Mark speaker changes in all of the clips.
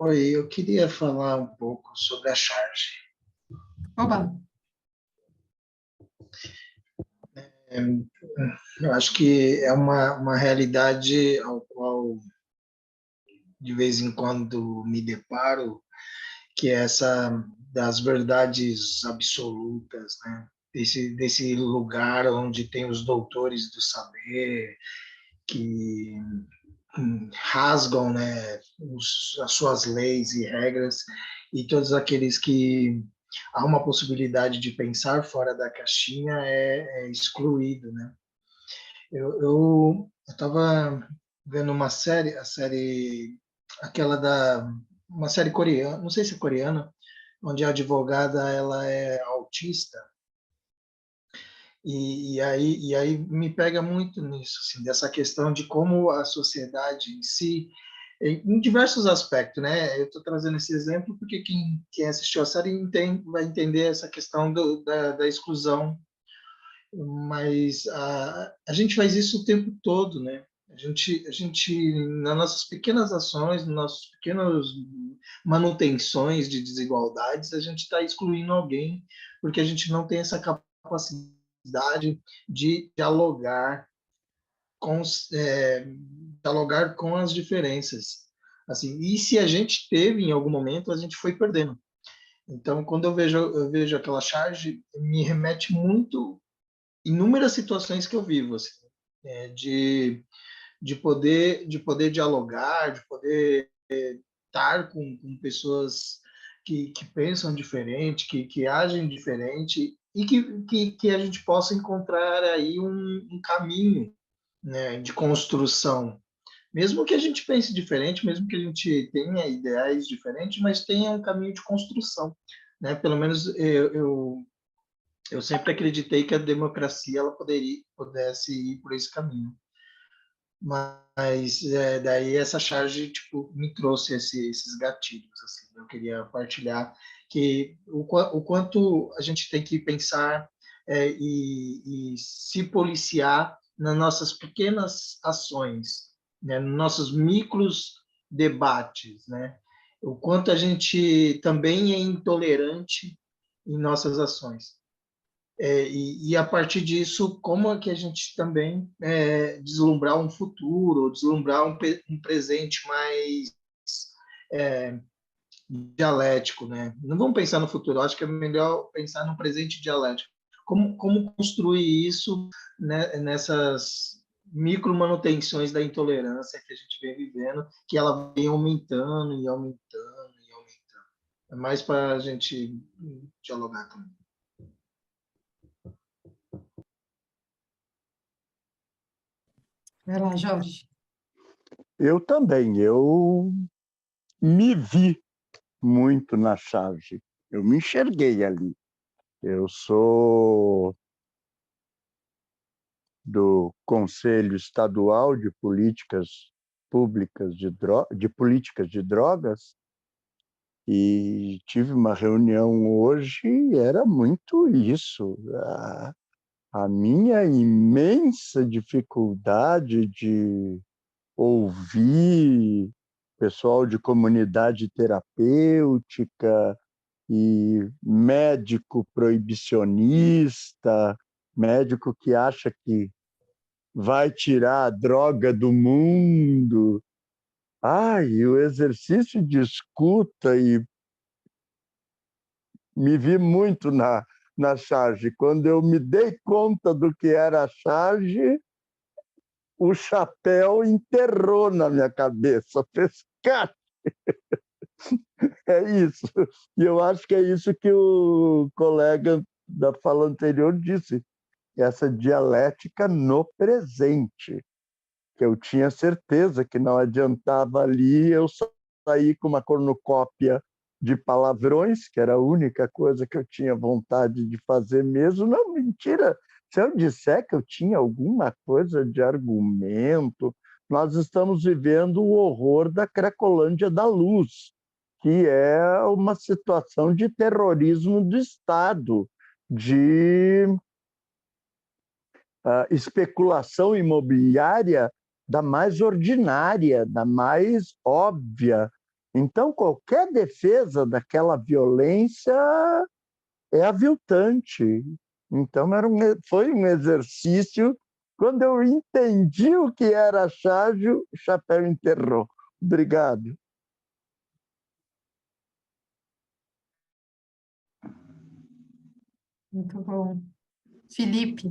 Speaker 1: Oi, eu queria falar um pouco sobre a charge.
Speaker 2: Oba!
Speaker 1: É, eu acho que é uma realidade ao qual, de vez em quando, me deparo, que é essa das verdades absolutas, né? Desse lugar onde tem os doutores do saber, que rasgam, né, as suas leis e regras, e todos aqueles que há uma possibilidade de pensar fora da caixinha é excluído, né? Eu estava vendo uma série, a série, aquela uma série coreana, não sei se é coreana, onde a advogada ela é autista, e aí me pega muito nisso, assim, dessa questão de como a sociedade em si, em diversos aspectos, né? Eu estou trazendo esse exemplo porque quem assistiu a série vai entender essa questão da exclusão, mas a gente faz isso o tempo todo, né? A gente, nas nossas pequenas ações, nas nossas pequenas manutenções de desigualdades, a gente está excluindo alguém porque a gente não tem essa capacidade de dialogar com as diferenças. Assim, e se a gente teve em algum momento, a gente foi perdendo. Então, quando eu vejo aquela charge, me remete muito inúmeras situações que eu vivo, assim, é, de poder dialogar, de poder estar com pessoas que pensam diferente, que agem diferente, e que a gente possa encontrar aí um caminho, né, de construção. Mesmo que a gente pense diferente, mesmo que a gente tenha ideais diferentes, mas tenha um caminho de construção. Né? Pelo menos eu sempre acreditei que a democracia ela pudesse ir por esse caminho. Mas daí essa charge tipo me trouxe esses gatilhos assim. Eu queria partilhar que o quanto a gente tem que pensar e se policiar nas nossas pequenas ações, né, nos nossos micros debates, né? O quanto a gente também é intolerante em nossas ações. E a partir disso, como é que a gente também deslumbrar um futuro, deslumbrar um presente mais é, dialético, né? Não vamos pensar no futuro, acho que é melhor pensar no presente dialético. Como construir isso, né, nessas micro manutenções da intolerância que a gente vem vivendo, que ela vem aumentando e aumentando e aumentando. É mais para a gente dialogar também.
Speaker 2: Vai lá, Jorge.
Speaker 3: Eu também, eu me vi muito na charge, eu me enxerguei ali. Eu sou do Conselho Estadual de Políticas Públicas de Políticas de Drogas e tive uma reunião hoje e era muito isso. A minha imensa dificuldade de ouvir pessoal de comunidade terapêutica e médico proibicionista, médico que acha que vai tirar a droga do mundo. E o exercício de escuta, e me vi muito na charge. Quando eu me dei conta do que era a charge, o chapéu enterrou na minha cabeça, fez cá. É isso. E eu acho que é isso que o colega da fala anterior disse, essa dialética no presente, que eu tinha certeza que não adiantava ali eu sair com uma cornucópia de palavrões, que era a única coisa que eu tinha vontade de fazer mesmo. Não, mentira. Se eu disser que eu tinha alguma coisa de argumento, nós estamos vivendo o horror da Cracolândia da Luz, que é uma situação de terrorismo do Estado, de especulação imobiliária da mais ordinária, da mais óbvia, Então, qualquer defesa daquela violência é aviltante. Então, foi um exercício. Quando eu entendi o que era charge, o chapéu enterrou. Obrigado.
Speaker 2: Muito bom. Felipe,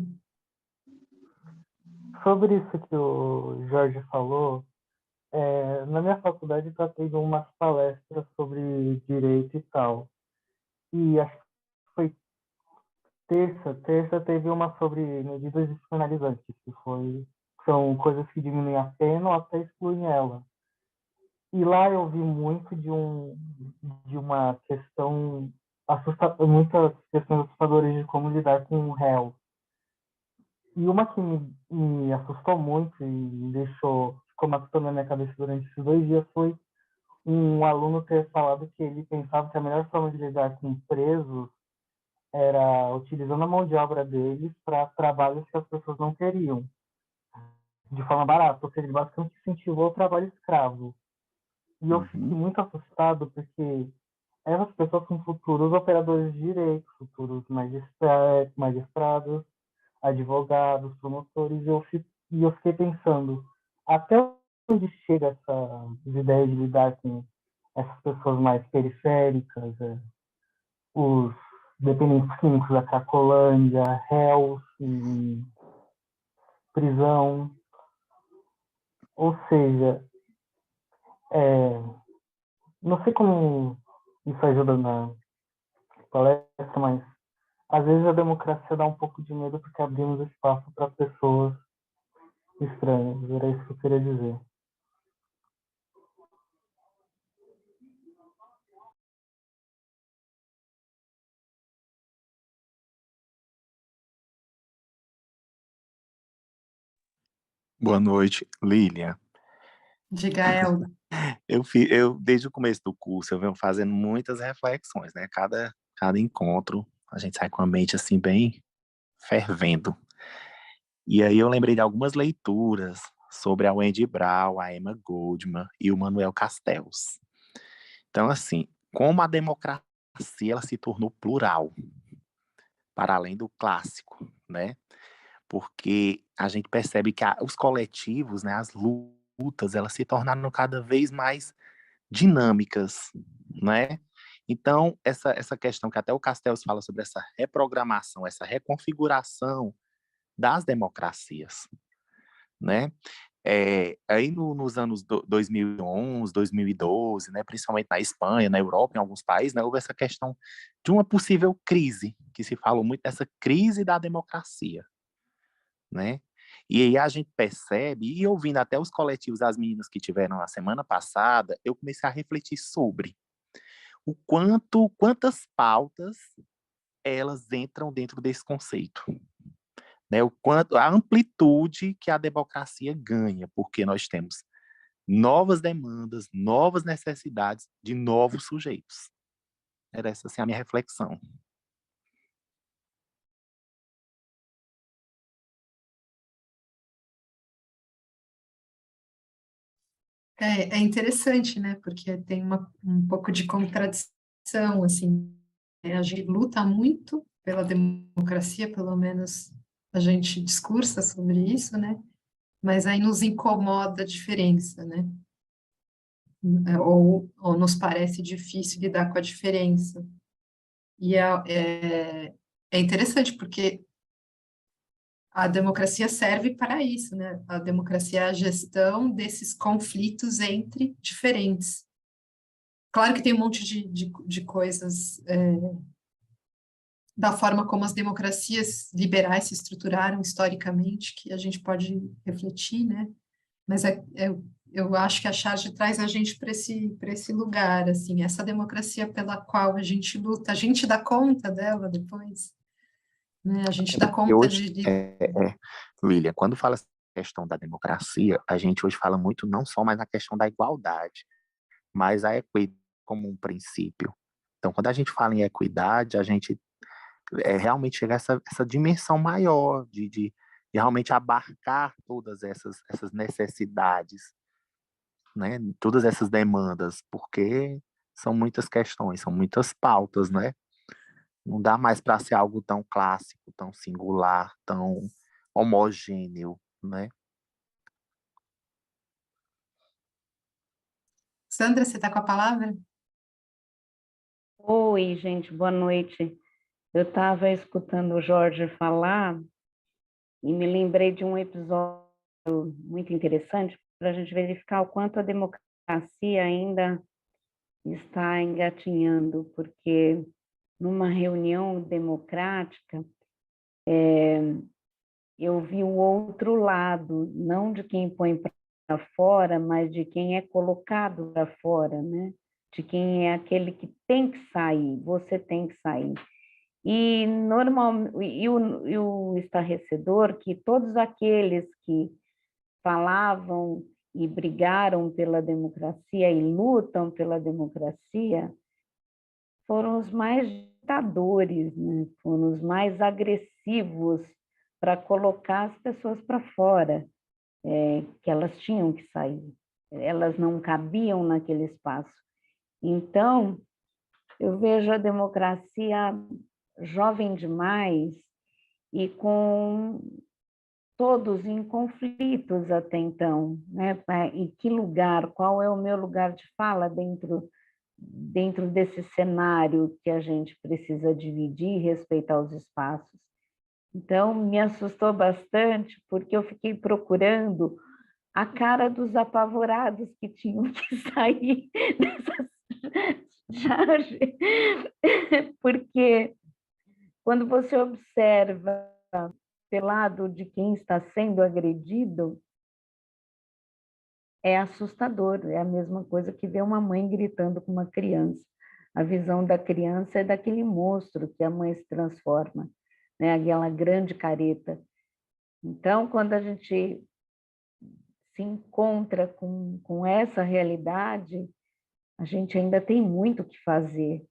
Speaker 4: Sobre isso que o Jorge falou, na minha faculdade está tendo umas palestras sobre direito e tal. E acho que foi terça teve uma sobre medidas despenalizantes, são coisas que diminuem a pena ou até excluem ela. E lá eu vi muito de uma questão muitas questões assustadoras de como lidar com o réu. E uma que me assustou muito e me ficou matutando na minha cabeça durante esses 2 dias foi um aluno ter falado que ele pensava que a melhor forma de lidar com presos era utilizando a mão de obra deles para trabalhos que as pessoas não queriam, de forma barata. Ou seja, ele basicamente incentivou o trabalho escravo. E eu fiquei muito assustado porque essas pessoas são futuros operadores de direito, futuros magistrados, advogados, promotores, e eu fiquei pensando, até onde chega essa ideia de lidar com essas pessoas mais periféricas, os dependentes químicos da Cracolândia, réus em prisão, ou seja, não sei como isso ajuda na palestra, mas às vezes a democracia dá um pouco de medo porque abrimos espaço para pessoas estranhas, era isso que eu queria dizer.
Speaker 5: Boa noite, Lilian.
Speaker 2: diga Elda.
Speaker 5: Eu desde o começo do curso, eu venho fazendo muitas reflexões, né? Cada encontro, a gente sai com a mente assim bem fervendo. E aí eu lembrei de algumas leituras sobre a Wendy Brown, a Emma Goldman e o Manuel Castells. Então, assim, como a democracia ela se tornou plural, para além do clássico, né? Porque a gente percebe que os coletivos, né, as lutas, elas se tornaram cada vez mais dinâmicas, né? Então, essa questão que até o Castells fala sobre essa reprogramação, essa reconfiguração das democracias, né? Aí nos anos 2011, 2012, né, principalmente na Espanha, na Europa, em alguns países, né, houve essa questão de uma possível crise, que se falou muito dessa crise da democracia, né? E aí a gente percebe, e ouvindo até os coletivos das meninas que tiveram na semana passada, eu comecei a refletir sobre quantas pautas elas entram dentro desse conceito, né? A amplitude que a democracia ganha, porque nós temos novas demandas, novas necessidades de novos sujeitos. Era essa assim, a minha reflexão.
Speaker 2: É interessante, né? Porque tem um pouco de contradição, assim. A gente luta muito pela democracia, pelo menos a gente discursa sobre isso, né? Mas aí nos incomoda a diferença, né? Ou nos parece difícil lidar com a diferença. E é interessante, porque a democracia serve para isso, né? A democracia é a gestão desses conflitos entre diferentes. Claro que tem um monte de coisas da forma como as democracias liberais se estruturaram historicamente que a gente pode refletir, né? Mas eu acho que a charge traz a gente para esse lugar, assim, essa democracia pela qual a gente luta, a gente dá conta dela depois, né? A gente dá
Speaker 5: Porque
Speaker 2: conta
Speaker 5: hoje, Lilian, quando fala essa questão da democracia, a gente hoje fala muito não só mais na questão da igualdade, mas a equidade como um princípio. Então, quando a gente fala em equidade, a gente realmente chega a essa dimensão maior de realmente abarcar todas essas necessidades, né, todas essas demandas, porque são muitas questões, são muitas pautas, né? Não dá mais para ser algo tão clássico, tão singular, tão homogêneo, né?
Speaker 2: Sandra, você está com a palavra?
Speaker 6: Oi, gente, boa noite. Eu estava escutando o Jorge falar e me lembrei de um episódio muito interessante para a gente verificar o quanto a democracia ainda está engatinhando, porque numa reunião democrática eu vi o outro lado, não de quem põe para fora, mas de quem é colocado para fora, né? De quem é aquele que tem que sair, você tem que sair. E, o estarrecedor que todos aqueles que falavam e brigaram pela democracia e lutam pela democracia foram os mais ditadores, né? Foram os mais agressivos para colocar as pessoas para fora, que elas tinham que sair, elas não cabiam naquele espaço. Então, eu vejo a democracia jovem demais e com todos em conflitos até então, né? Em que lugar, qual é o meu lugar de fala dentro desse cenário que a gente precisa dividir e respeitar os espaços. Então, me assustou bastante, porque eu fiquei procurando a cara dos apavorados que tinham que sair dessa charge, porque quando você observa pelo lado de quem está sendo agredido, é assustador, é a mesma coisa que ver uma mãe gritando com uma criança. A visão da criança é daquele monstro que a mãe se transforma, né? Aquela grande careta. Então, quando a gente se encontra com essa realidade, a gente ainda tem muito o que fazer.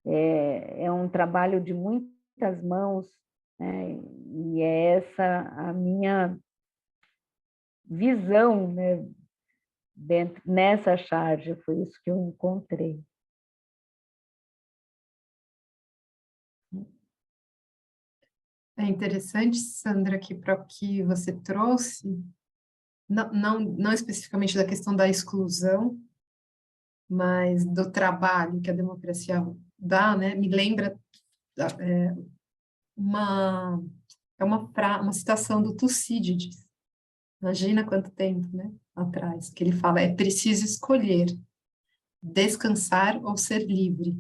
Speaker 6: É um trabalho de muitas mãos, né? E é essa a minha visão, né? Nessa charge, foi isso que eu encontrei.
Speaker 2: É interessante, Sandra, que para o que você trouxe, não especificamente da questão da exclusão, mas do trabalho que a democracia dá, né? Me lembra uma uma citação do Tucídides. Imagina quanto tempo, né? Atrás, que ele fala: é preciso escolher descansar ou ser livre.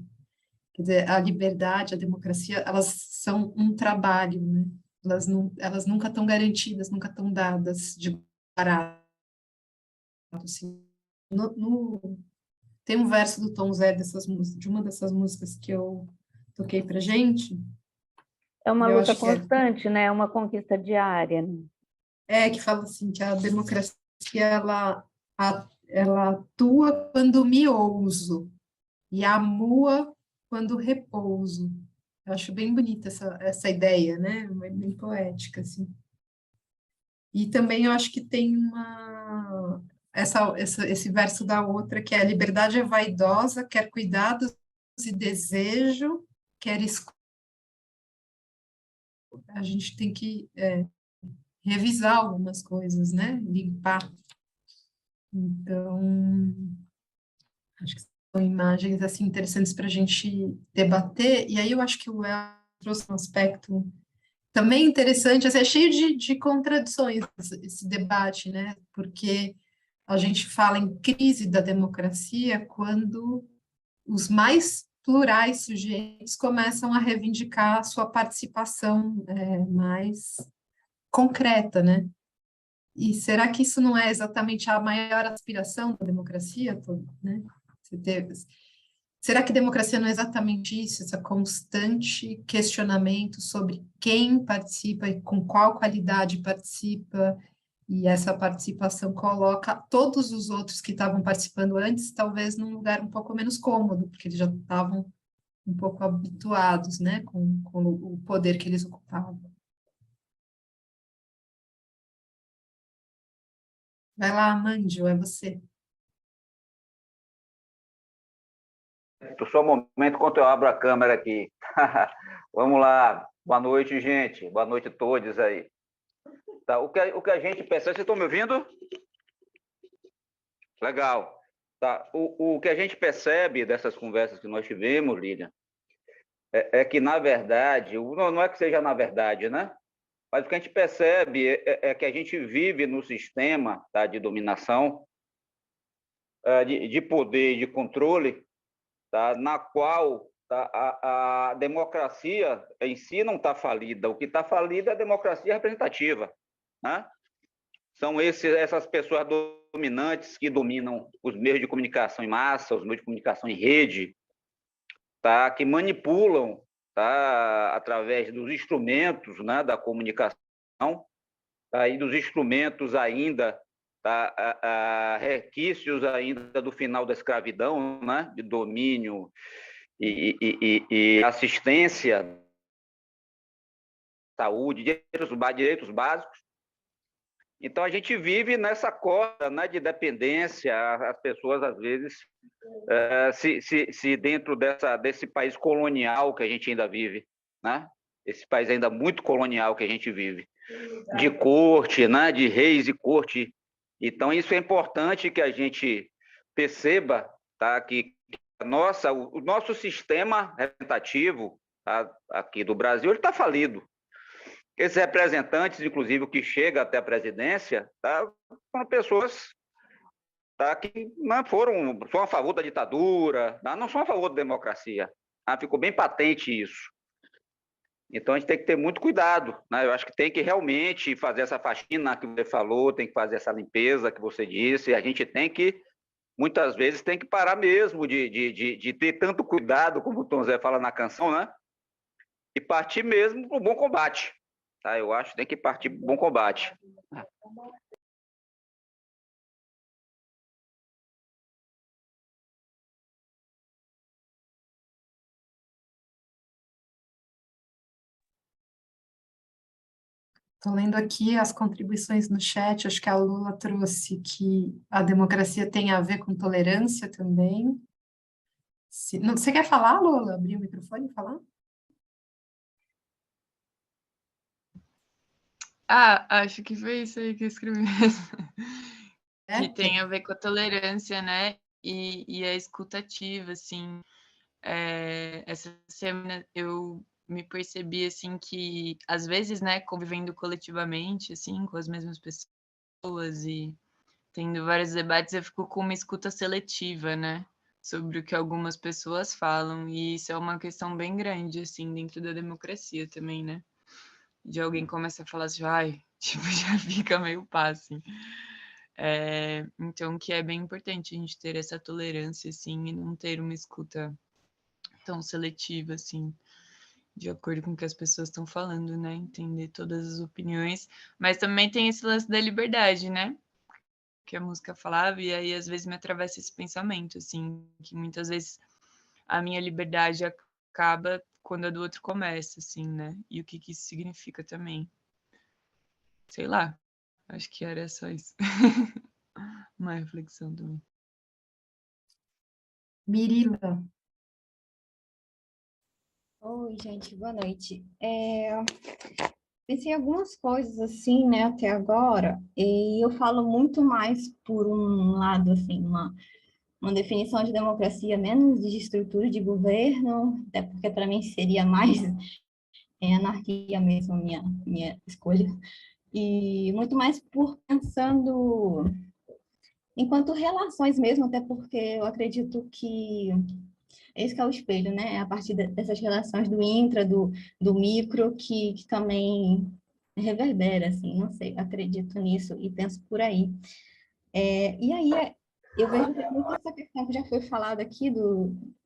Speaker 2: Quer dizer, a liberdade, a democracia, elas são um trabalho, né? Elas nunca estão garantidas, nunca estão dadas de barato. Assim. Tem um verso do Tom Zé de uma dessas músicas que eu toquei pra gente.
Speaker 6: É uma
Speaker 2: Eu
Speaker 6: luta
Speaker 2: acho que
Speaker 6: constante, né? É uma conquista diária. Né?
Speaker 2: que fala assim que a democracia ela atua quando me ouso e amua quando repouso. Eu acho bem bonita essa ideia, né? Bem poética, assim. E também eu acho que tem esse verso da outra, que é: a liberdade é vaidosa, quer cuidados e desejo, quer escolha. A gente tem que revisar algumas coisas, né? Limpar. Então, acho que são imagens assim interessantes para a gente debater. E aí eu acho que o El trouxe um aspecto também interessante, assim, é cheio de contradições esse debate, né? Porque a gente fala em crise da democracia quando os mais plurais sujeitos começam a reivindicar a sua participação mais concreta, né? E será que isso não é exatamente a maior aspiração da democracia, né? Será que democracia não é exatamente isso, essa constante questionamento sobre quem participa e com qual qualidade participa, e essa participação coloca todos os outros que estavam participando antes, talvez num lugar um pouco menos cômodo, porque eles já estavam um pouco habituados, né, com o poder que eles ocupavam. Vai lá, Mandio, é você.
Speaker 7: Só um momento enquanto eu abro a câmera aqui. Vamos lá. Boa noite, gente. Boa noite a todos aí. Tá, o que a gente percebe... Vocês estão me ouvindo? Legal. Tá, o que a gente percebe dessas conversas que nós tivemos, Lilian, é que, na verdade, não é que seja na verdade, né? Mas o que a gente percebe é que a gente vive no sistema, tá, de dominação, de poder e de controle, tá, na qual, tá, a democracia em si não está falida. O que está falida é a democracia representativa, né? São essas pessoas dominantes que dominam os meios de comunicação em massa, os meios de comunicação em rede, tá, que manipulam, tá, através dos instrumentos, né, da comunicação, tá, e dos instrumentos ainda, tá, resquícios ainda do final da escravidão, né, de domínio e assistência, saúde, direitos básicos. Então, a gente vive nessa corda, né, de dependência. As pessoas, às vezes, se dentro desse país colonial que a gente ainda vive, né? Esse país ainda muito colonial que a gente vive, de corte, né, de reis e corte. Então, isso é importante que a gente perceba, tá, que o nosso sistema representativo, tá, aqui do Brasil, ele está falido. Esses representantes, inclusive, que chegam até a presidência, tá, são pessoas, tá, que não são a favor da ditadura, tá, não são a favor da democracia. Tá, ficou bem patente isso. Então, a gente tem que ter muito cuidado, né? Eu acho que tem que realmente fazer essa faxina que você falou, tem que fazer essa limpeza que você disse, a gente tem que, muitas vezes, tem que parar mesmo de ter tanto cuidado, como o Tom Zé fala na canção, né? E partir mesmo para o bom combate. Tá, eu acho que tem que partir para o bom combate.
Speaker 2: Estou lendo aqui as contribuições no chat, acho que a Lula trouxe que a democracia tem a ver com tolerância também. Você quer falar, Lula? Abrir o microfone e falar?
Speaker 8: Acho que foi isso aí que eu escrevi mesmo. Que tem a ver com a tolerância, né? E a escutativa, assim. Essa semana eu me percebi, assim, que às vezes, né, convivendo coletivamente, assim, com as mesmas pessoas e tendo vários debates, eu fico com uma escuta seletiva, né? Sobre o que algumas pessoas falam. E isso é uma questão bem grande, assim, dentro da democracia também, né? De alguém começa a falar assim, ai, tipo, já fica meio pá, assim. Então, que é bem importante a gente ter essa tolerância, assim, e não ter uma escuta tão seletiva, assim, de acordo com o que as pessoas estão falando, né? Entender todas as opiniões. Mas também tem esse lance da liberdade, né? Que a música falava, e aí às vezes me atravessa esse pensamento, assim, que muitas vezes a minha liberdade acaba quando a do outro começa, assim, né? E o que isso significa também. Sei lá, acho que era só isso. Uma reflexão também.
Speaker 2: Mirila.
Speaker 9: Oi, gente, boa noite. Pensei em algumas coisas assim, né, até agora, e eu falo muito mais por um lado, assim, uma definição de democracia menos de estrutura de governo, até porque para mim seria mais anarquia mesmo a minha escolha, e muito mais por pensando enquanto relações mesmo, até porque eu acredito que esse que é o espelho, né? É a partir dessas relações do intra, do micro, que também reverbera, assim, não sei, acredito nisso e penso por aí. E aí, eu vejo muito essa questão que já foi falada aqui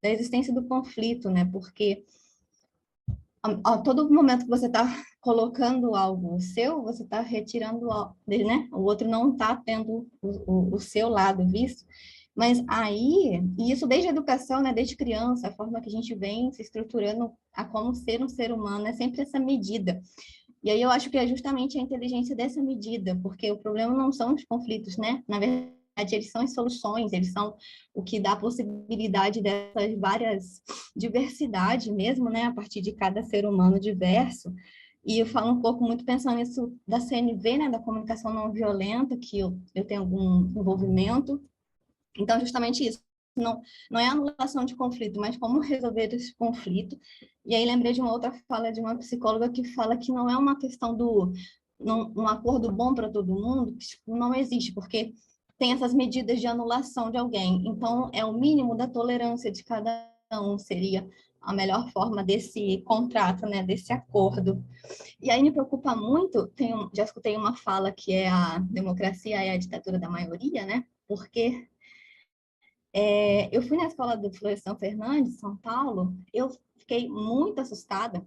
Speaker 9: da existência do conflito, né? Porque a todo momento que você está colocando algo seu, você está retirando, né? O outro não está tendo o seu lado visto. Mas aí, e isso desde a educação, né, desde criança, a forma que a gente vem se estruturando a como ser um ser humano, é sempre essa medida. E aí eu acho que é justamente a inteligência dessa medida, porque o problema não são os conflitos, né? Na verdade, eles são as soluções, eles são o que dá a possibilidade dessas várias diversidades mesmo, né, a partir de cada ser humano diverso. E eu falo um pouco muito pensando nisso da CNV, né, da comunicação não violenta, que eu tenho algum envolvimento. Então, justamente isso. Não é anulação de conflito, mas como resolver esse conflito. E aí lembrei de uma outra fala de uma psicóloga que fala que não é uma questão do um acordo bom para todo mundo, que tipo, não existe, porque tem essas medidas de anulação de alguém. Então, é o mínimo da tolerância de cada um, seria a melhor forma desse contrato, né, desse acordo. E aí me preocupa muito, já escutei uma fala que é a democracia é a ditadura da maioria, né, porque eu fui na escola do Florestan Fernandes, São Paulo, eu fiquei muito assustada,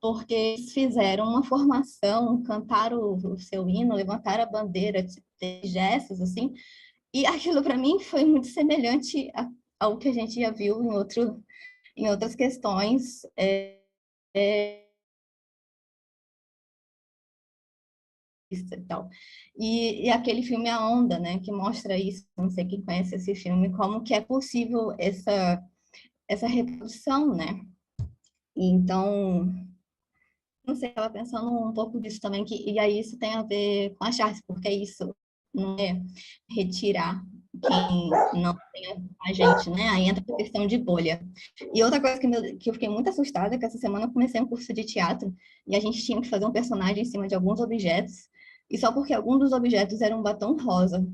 Speaker 9: porque eles fizeram uma formação, cantaram o seu hino, levantaram a bandeira, gestos, assim, e aquilo para mim foi muito semelhante ao que a gente já viu em outras questões. E tal. E aquele filme A Onda, né, que mostra isso, não sei quem conhece esse filme, como que é possível essa reprodução, né? Então, não sei, eu estava pensando um pouco disso também, e aí isso tem a ver com a Charles, porque isso não é retirar quem não tem a gente, né? Aí entra a questão de bolha. E outra coisa que eu fiquei muito assustada, é que essa semana eu comecei um curso de teatro, e a gente tinha que fazer um personagem em cima de alguns objetos, e só porque algum dos objetos era um batom rosa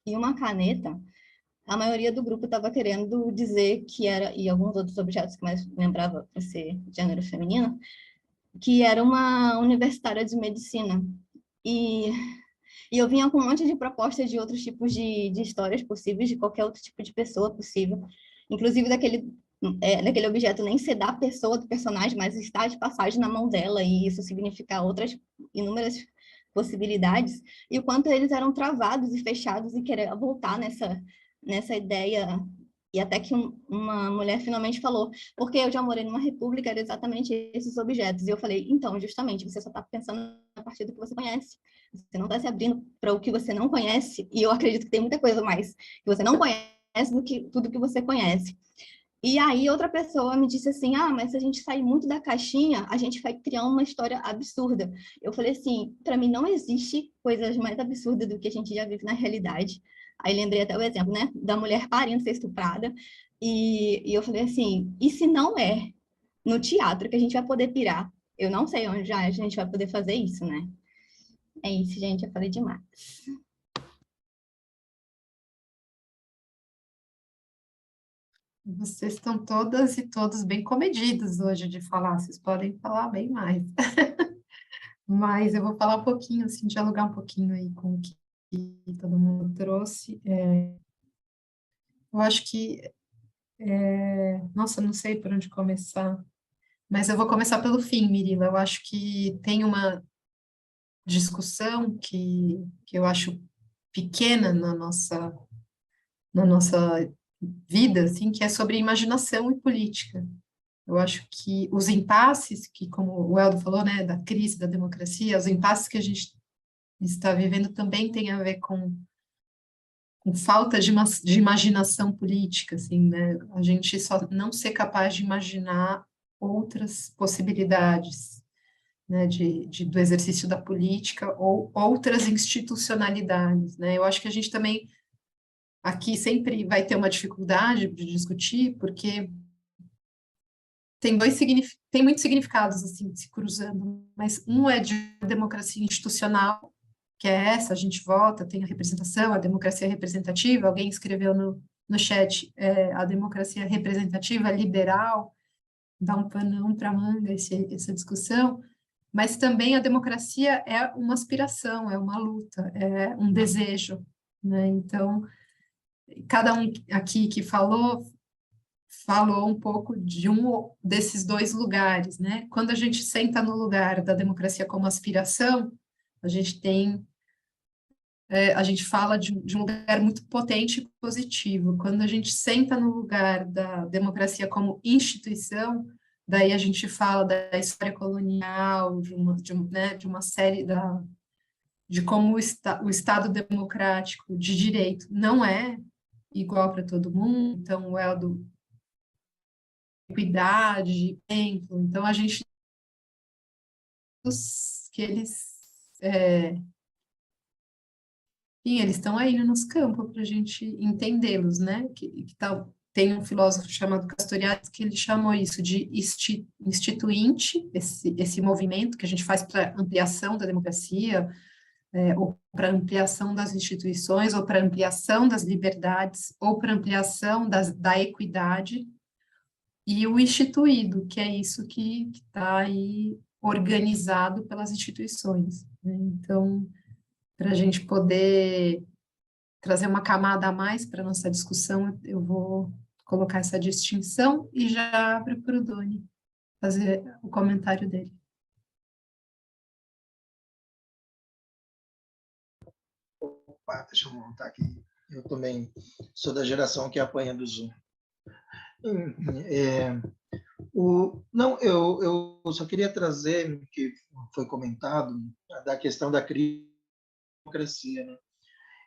Speaker 9: e uma caneta, a maioria do grupo estava querendo dizer que era, e alguns outros objetos que mais lembrava esse gênero feminino, que era uma universitária de medicina. E eu vinha com um monte de propostas de outros tipos de histórias possíveis, de qualquer outro tipo de pessoa possível, inclusive daquele objeto nem ser da pessoa, do personagem, mas estar de passagem na mão dela, e isso significar outras inúmeras possibilidades, e o quanto eles eram travados e fechados e querer voltar nessa ideia. E até que uma mulher finalmente falou, porque eu já morei numa república, era exatamente esses objetos. E eu falei, então, justamente, você só está pensando a partir do que você conhece. Você não está se abrindo para o que você não conhece. E eu acredito que tem muita coisa mais que você não conhece do que tudo que você conhece. E aí outra pessoa me disse assim, mas se a gente sair muito da caixinha, a gente vai criar uma história absurda. Eu falei assim, para mim não existe coisas mais absurdas do que a gente já vive na realidade. Aí lembrei até o exemplo, né, da mulher parindo ser estuprada. E eu falei assim, e se não é no teatro que a gente vai poder pirar? Eu não sei onde já a gente vai poder fazer isso, né? É isso, gente, eu falei demais.
Speaker 2: Vocês estão todas e todos bem comedidos hoje de falar, vocês podem falar bem mais. Mas eu vou falar um pouquinho, assim, dialogar um pouquinho aí com o que todo mundo trouxe. Eu acho que, nossa, não sei por onde começar, mas eu vou começar pelo fim, Mirila. Eu acho que tem uma discussão que eu acho pequena na nossa vida, assim, que é sobre imaginação e política. Eu acho que os impasses, que como o Eldo falou, né, da crise da democracia, os impasses que a gente está vivendo também tem a ver com falta de imaginação política, assim, né, a gente só não ser capaz de imaginar outras possibilidades, né, do exercício da política ou outras institucionalidades, né, eu acho que a gente também aqui sempre vai ter uma dificuldade de discutir, porque tem muitos significados assim se cruzando, mas um é de democracia institucional, que é essa, a gente vota, tem a representação, a democracia representativa, alguém escreveu no chat, a democracia representativa liberal, dá um panão para manga essa discussão, mas também a democracia é uma aspiração, é uma luta, é um desejo, né? Então, cada um aqui que falou um pouco de desses dois lugares, né? Quando a gente senta no lugar da democracia como aspiração, a gente fala de um lugar muito potente e positivo. Quando a gente senta no lugar da democracia como instituição, daí a gente fala da história colonial, de uma série de como o Estado democrático de direito não é igual para todo mundo, então é o do equidade, exemplo. Então, a gente que eles sim, eles estão aí nos campos para a gente entendê-los, né? Tem um filósofo chamado Castoriadis que ele chamou isso de instituinte, esse movimento que a gente faz para ampliação da democracia, ou para ampliação das instituições, ou para ampliação das liberdades, ou para ampliação da equidade, e o instituído, que é isso que está aí organizado pelas instituições, né? Então, para a gente poder trazer uma camada a mais para a nossa discussão, eu vou colocar essa distinção e já abro para o Doni fazer o comentário dele.
Speaker 1: Opa, deixa eu montar aqui. Eu também sou da geração que apanha do Zoom. Não, eu só queria trazer, que foi comentado, da questão da crise da democracia, né?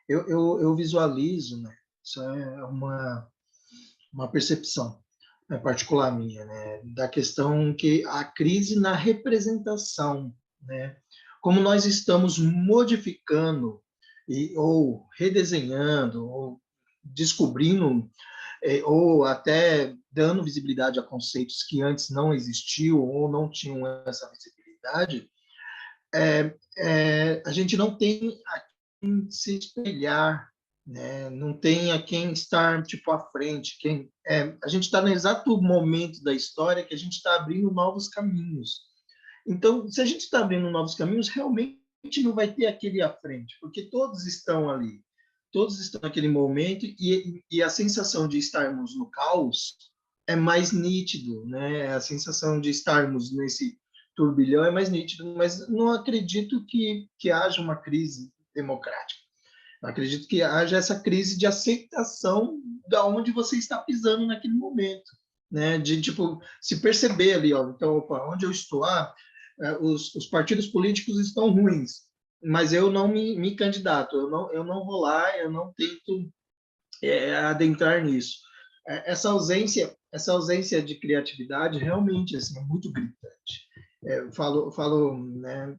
Speaker 1: Eu visualizo, né? Isso é uma percepção, né, particular minha, né? Da questão que a crise na representação, né? Como nós estamos modificando ou redesenhando, ou descobrindo, ou até dando visibilidade a conceitos que antes não existiam ou não tinham essa visibilidade, a gente não tem a quem se espelhar, né? Não tem a quem estar tipo à frente. A gente está no exato momento da história que a gente está abrindo novos caminhos. Então, se a gente está abrindo novos caminhos, realmente não vai ter aquele à frente, porque todos estão ali, todos estão naquele momento, e a sensação de estarmos no caos é mais nítido, né? A sensação de estarmos nesse turbilhão é mais nítido, mas não acredito que haja uma crise democrática. Eu acredito que haja essa crise de aceitação da onde você está pisando naquele momento, né? De tipo se perceber ali, ó, então, opa, onde eu estou, os partidos políticos estão ruins, mas eu não me candidato, eu não vou lá, eu não tento adentrar nisso. Essa ausência de criatividade realmente assim, é muito gritante. Eu falo, né,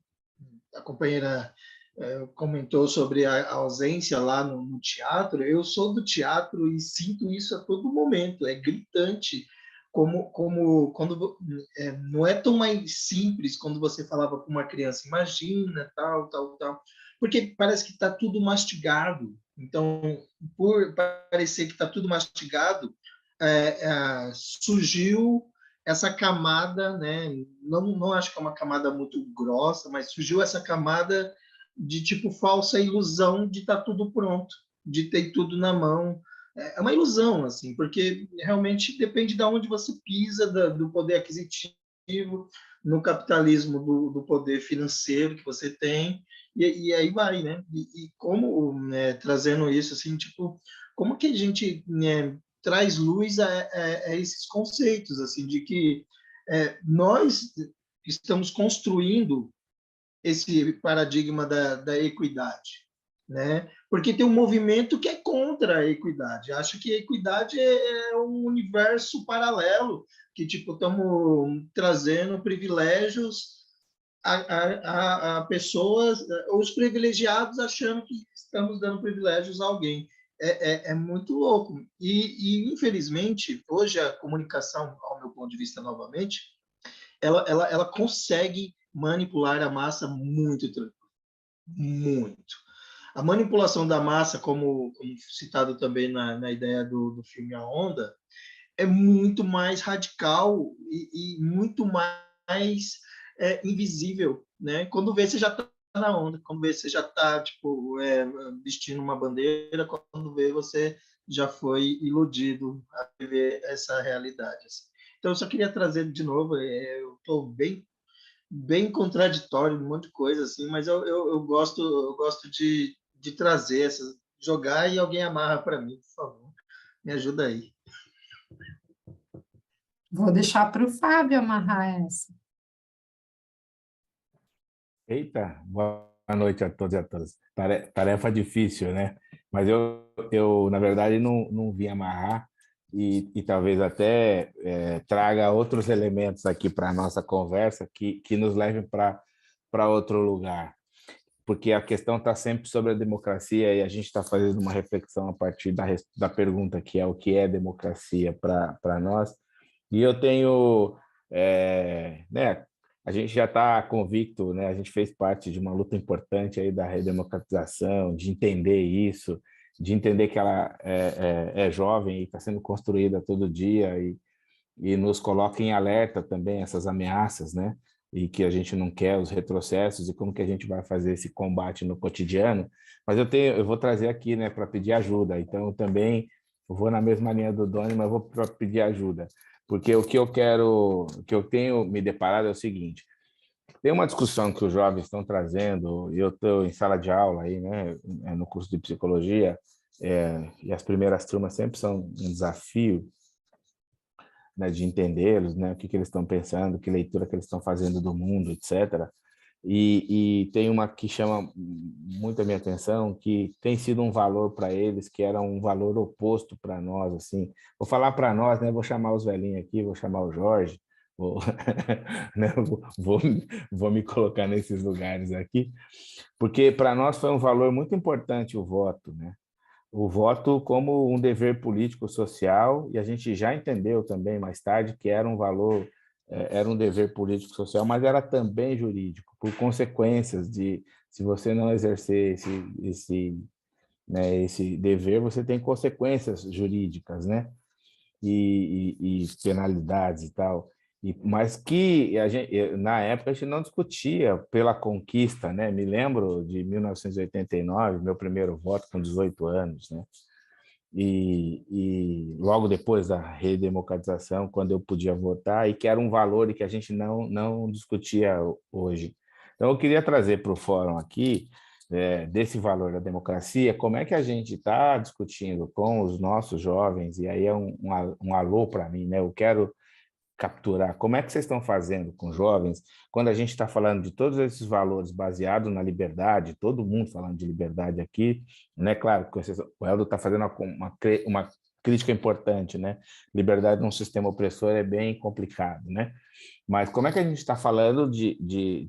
Speaker 1: a companheira comentou sobre a ausência lá no teatro. Eu sou do teatro e sinto isso a todo momento. É gritante, como quando não é tão mais simples quando você falava com uma criança, imagina, tal, porque parece que está tudo mastigado. Então, por parecer que está tudo mastigado, surgiu essa camada, né? Não acho que é uma camada muito grossa, mas surgiu essa camada de tipo falsa ilusão de estar tudo pronto, de ter tudo na mão. É uma ilusão, assim, porque realmente depende de onde você pisa, do poder aquisitivo, no capitalismo do poder financeiro que você tem, e aí vai, né? E como, né, trazendo isso, assim, tipo, como que a gente, né, traz luz a esses conceitos, assim, de que nós estamos construindo esse paradigma da equidade, né? Porque tem um movimento que é contra a equidade, acha que a equidade é um universo paralelo, que tipo estamos trazendo privilégios a pessoas, os privilegiados achando que estamos dando privilégios a alguém. É muito louco. Infelizmente, hoje a comunicação, ao meu ponto de vista novamente, ela consegue manipular a massa muito tranquilo. Muito. A manipulação da massa, como citado também na ideia do filme A Onda, é muito mais radical e muito mais invisível, né? Quando vê, você já está na onda, quando vê, você já está tipo, vestindo uma bandeira, quando vê, você já foi iludido a viver essa realidade. Assim. Então, eu só queria trazer de novo, eu estou bem contraditório, um monte de coisa, assim, mas eu gosto de trazer essas, jogar e alguém amarra para mim, por favor. Me ajuda aí.
Speaker 2: Vou deixar para o Fábio amarrar essa.
Speaker 10: Eita, boa noite a todos e a todas. Tarefa difícil, né? Mas na verdade, não vim amarrar e talvez até traga outros elementos aqui para a nossa conversa que nos levem para outro lugar. Porque a questão está sempre sobre a democracia e a gente está fazendo uma reflexão a partir da pergunta que é o que é democracia para nós. E eu tenho, né, a gente já está convicto, né, a gente fez parte de uma luta importante aí da redemocratização, de entender isso, de entender que ela é jovem e está sendo construída todo dia e nos coloca em alerta também essas ameaças, né? E que a gente não quer os retrocessos e como que a gente vai fazer esse combate no cotidiano. Mas eu vou trazer aqui, né, para pedir ajuda. Então eu também vou na mesma linha do Doni, mas vou para pedir ajuda, porque o que eu tenho me deparado é o seguinte: tem uma discussão que os jovens estão trazendo, e eu estou em sala de aula aí, né, no curso de psicologia, e as primeiras turmas sempre são um desafio, né, de entendê-los, né, o que eles estão pensando, que leitura que eles estão fazendo do mundo, etc. E tem uma que chama muito a minha atenção, que tem sido um valor para eles, que era um valor oposto para nós, assim. Vou falar para nós, né, vou chamar os velhinhos aqui, vou chamar o Jorge, vou, né, vou me colocar nesses lugares aqui, porque para nós foi um valor muito importante o voto, né? O voto como um dever político-social, e a gente já entendeu também mais tarde que era um valor, era um dever político-social, mas era também jurídico, por consequências de, se você não exercer esse dever, você tem consequências jurídicas, né? E penalidades e tal. Mas que na época a gente não discutia pela conquista, né? Me lembro de 1989, meu primeiro voto com 18 anos, né? E logo depois da redemocratização, quando eu podia votar, e que era um valor e que a gente não discutia hoje. Então, eu queria trazer para o fórum aqui, desse valor da democracia, como é que a gente está discutindo com os nossos jovens, e aí é um alô para mim, né? Eu quero capturar. Como é que vocês estão fazendo com jovens quando a gente está falando de todos esses valores baseados na liberdade, todo mundo falando de liberdade aqui, né? Claro, o Helder está fazendo uma crítica importante, né? Liberdade num sistema opressor é bem complicado, né? Mas como é que a gente está falando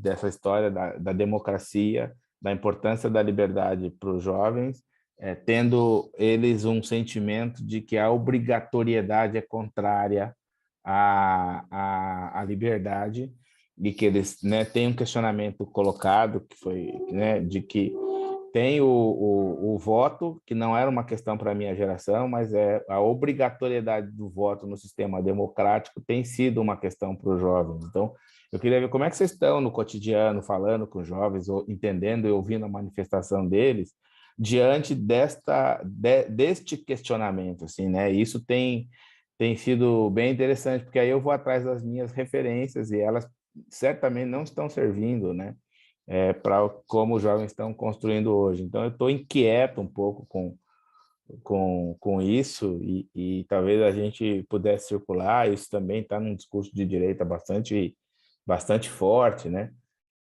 Speaker 10: dessa história da democracia, da importância da liberdade para os jovens, tendo eles um sentimento de que a obrigatoriedade é contrária à liberdade, e que eles, né, têm um questionamento colocado, que foi, né, de que tem o voto, que não era uma questão para a minha geração, mas a obrigatoriedade do voto no sistema democrático tem sido uma questão para os jovens. Então, eu queria ver como é que vocês estão no cotidiano, falando com os jovens, ou entendendo e ouvindo a manifestação deles, diante deste questionamento, assim, né? Isso tem sido bem interessante, porque aí eu vou atrás das minhas referências e elas certamente não estão servindo, né? Para como os jovens estão construindo hoje. Então, eu estou inquieto um pouco com isso e talvez a gente pudesse circular. Isso também está num discurso de direita bastante forte, né?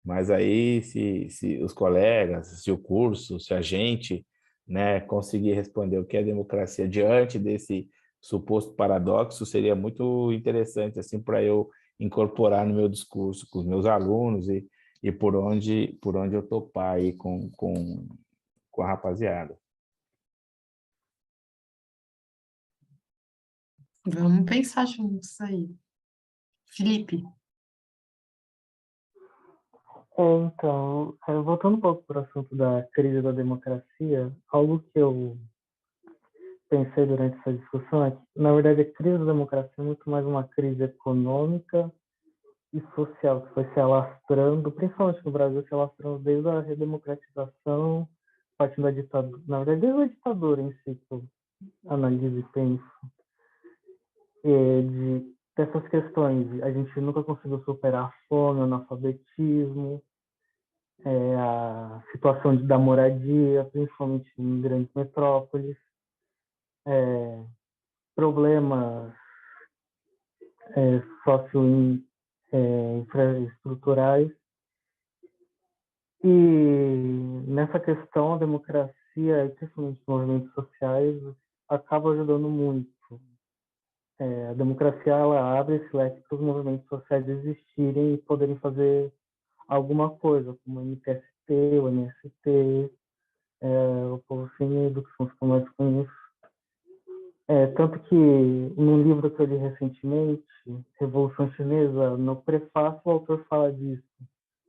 Speaker 10: Mas aí, se os colegas, se o curso, se a gente, né, conseguir responder o que é democracia diante desse suposto paradoxo, seria muito interessante assim para eu incorporar no meu discurso com os meus alunos e por onde eu topar aí com a rapaziada.
Speaker 2: Vamos pensar juntos aí. Felipe.
Speaker 4: Então, voltando um pouco para o assunto da crise da democracia, algo que eu pensei durante essa discussão é que, na verdade, a crise da democracia é muito mais uma crise econômica e social que foi se alastrando, principalmente no Brasil, se alastrando desde a redemocratização, partindo da ditadura, na verdade, desde a ditadura em si, que eu analiso e penso, dessas questões. A gente nunca conseguiu superar a fome, o analfabetismo, a situação da moradia, principalmente em grandes metrópoles, problemas infraestruturais. E nessa questão, a democracia, e principalmente os movimentos sociais, acaba ajudando muito. A democracia, ela abre esse leque para os movimentos sociais existirem e poderem fazer alguma coisa, como o MTST, o MST, o Povo Sem Medo, que são os que eu mais conheço. Tanto que, num livro que eu li recentemente, Revolução Chinesa, no prefácio o autor fala disso.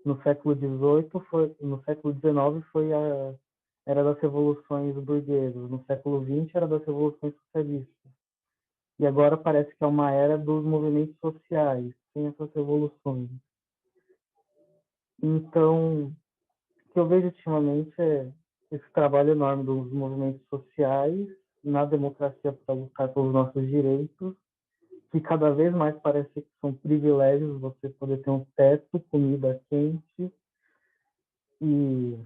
Speaker 4: No século XIX era das revoluções burguesas, no século XX era das revoluções socialistas. E agora parece que é uma era dos movimentos sociais, sem essas revoluções. Então, o que eu vejo ultimamente é esse trabalho enorme dos movimentos sociais na democracia para lutar pelos nossos direitos, que cada vez mais parece que são privilégios você poder ter um teto, comida quente, e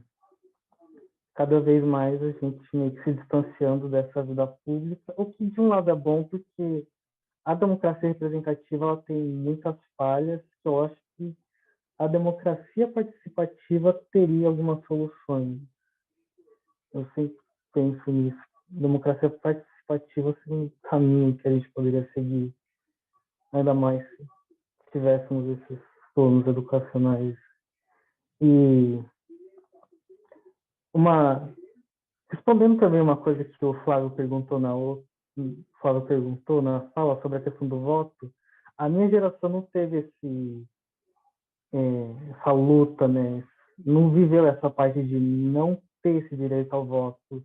Speaker 4: cada vez mais a gente meio que se distanciando dessa vida pública, o que de um lado é bom, porque a democracia representativa ela tem muitas falhas, que eu acho que a democracia participativa teria algumas soluções. Eu sempre penso nisso. Democracia participativa seria um caminho que a gente poderia seguir, ainda mais se tivéssemos esses planos educacionais. E respondendo também uma coisa que o Flávio perguntou na fala sobre a questão do voto, a minha geração não teve essa luta, né? Não viveu essa parte de não ter esse direito ao voto.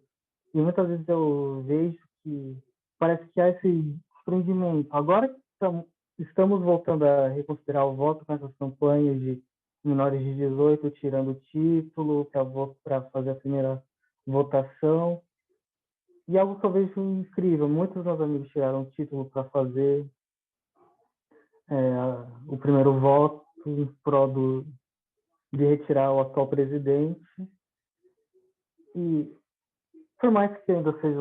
Speaker 4: E muitas vezes eu vejo que parece que há esse desprendimento. Agora que estamos voltando a reconsiderar o voto com essas campanhas de menores de 18 tirando o título para fazer a primeira votação. E algo que eu vejo incrível, muitos dos meus amigos tiraram o título para fazer o primeiro voto em prol de retirar o atual presidente. E por mais que ainda seja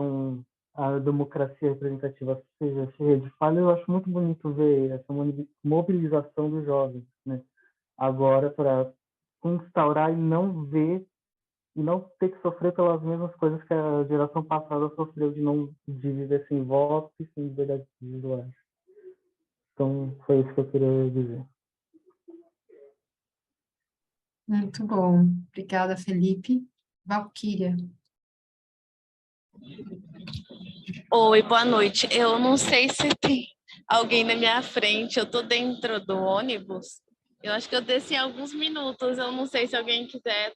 Speaker 4: a democracia representativa seja cheia de falhas, eu acho muito bonito ver essa mobilização dos jovens, né? Agora para instaurar e não ver e não ter que sofrer pelas mesmas coisas que a geração passada sofreu de viver sem voto e sem liberdade individual. Então, foi isso que eu queria dizer.
Speaker 2: Muito bom. Obrigada, Felipe. Valquíria.
Speaker 11: Oi, boa noite. Eu não sei se tem alguém na minha frente. Eu estou dentro do ônibus. Eu acho que eu desci há alguns minutos. Eu não sei se alguém quiser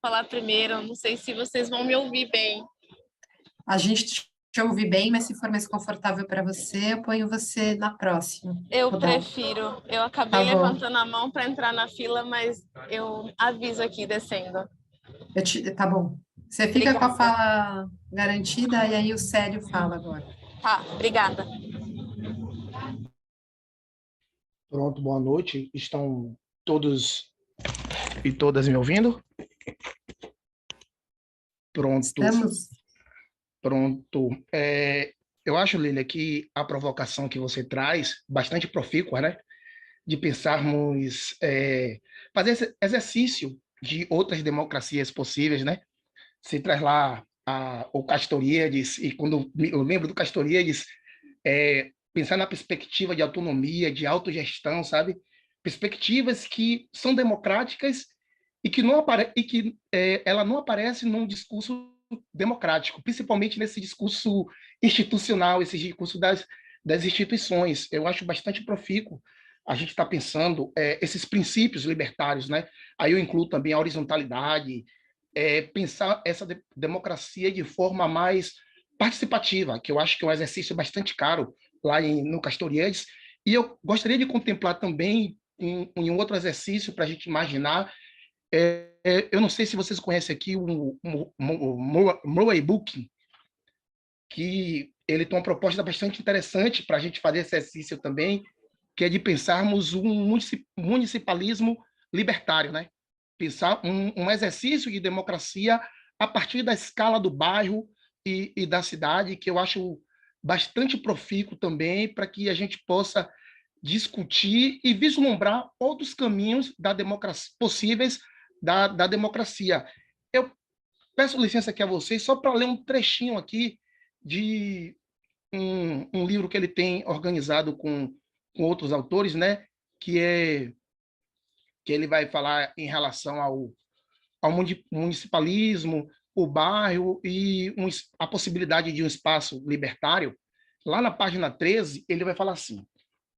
Speaker 11: falar primeiro. Eu não sei se vocês vão me ouvir bem.
Speaker 2: A gente te ouve bem, mas se for mais confortável para você, eu ponho você na próxima.
Speaker 11: Eu prefiro. Eu acabei levantando a mão para entrar na fila, mas eu aviso aqui descendo.
Speaker 2: Tá bom. Você fica com a fala garantida e aí o Célio fala agora.
Speaker 11: Tá, obrigada.
Speaker 1: Pronto, boa noite. Estão todos e todas me ouvindo? Pronto.
Speaker 2: Estamos.
Speaker 1: Pronto. Eu acho, Lília, que a provocação que você traz, bastante profícua, né? De pensarmos, fazer esse exercício de outras democracias possíveis, né? Você traz lá o Castoriadis, e quando eu lembro do Castoriadis, pensar na perspectiva de autonomia, de autogestão, sabe? Perspectivas que são democráticas e que ela não aparece num discurso democrático, principalmente nesse discurso institucional, esse discurso das instituições. Eu acho bastante profícuo a gente está pensando esses princípios libertários, né? Aí eu incluo também a horizontalidade, pensar essa democracia de forma mais participativa, que eu acho que é um exercício bastante caro lá no Castoriadis, e eu gostaria de contemplar também em um outro exercício para a gente imaginar. Eu não sei se vocês conhecem aqui o Murray Book, que ele tem uma proposta bastante interessante para a gente fazer esse exercício também, que é de pensarmos um municipalismo libertário, né? Pensar um exercício de democracia a partir da escala do bairro e da cidade, que eu acho bastante profícuo também, para que a gente possa discutir e vislumbrar outros caminhos da democracia possíveis
Speaker 12: da democracia. Eu peço licença aqui a vocês só para ler um trechinho aqui de um livro que ele tem organizado com outros autores, né? Que ele vai falar em relação ao municipalismo, o bairro e a possibilidade de um espaço libertário. Lá na página 13, ele vai falar assim: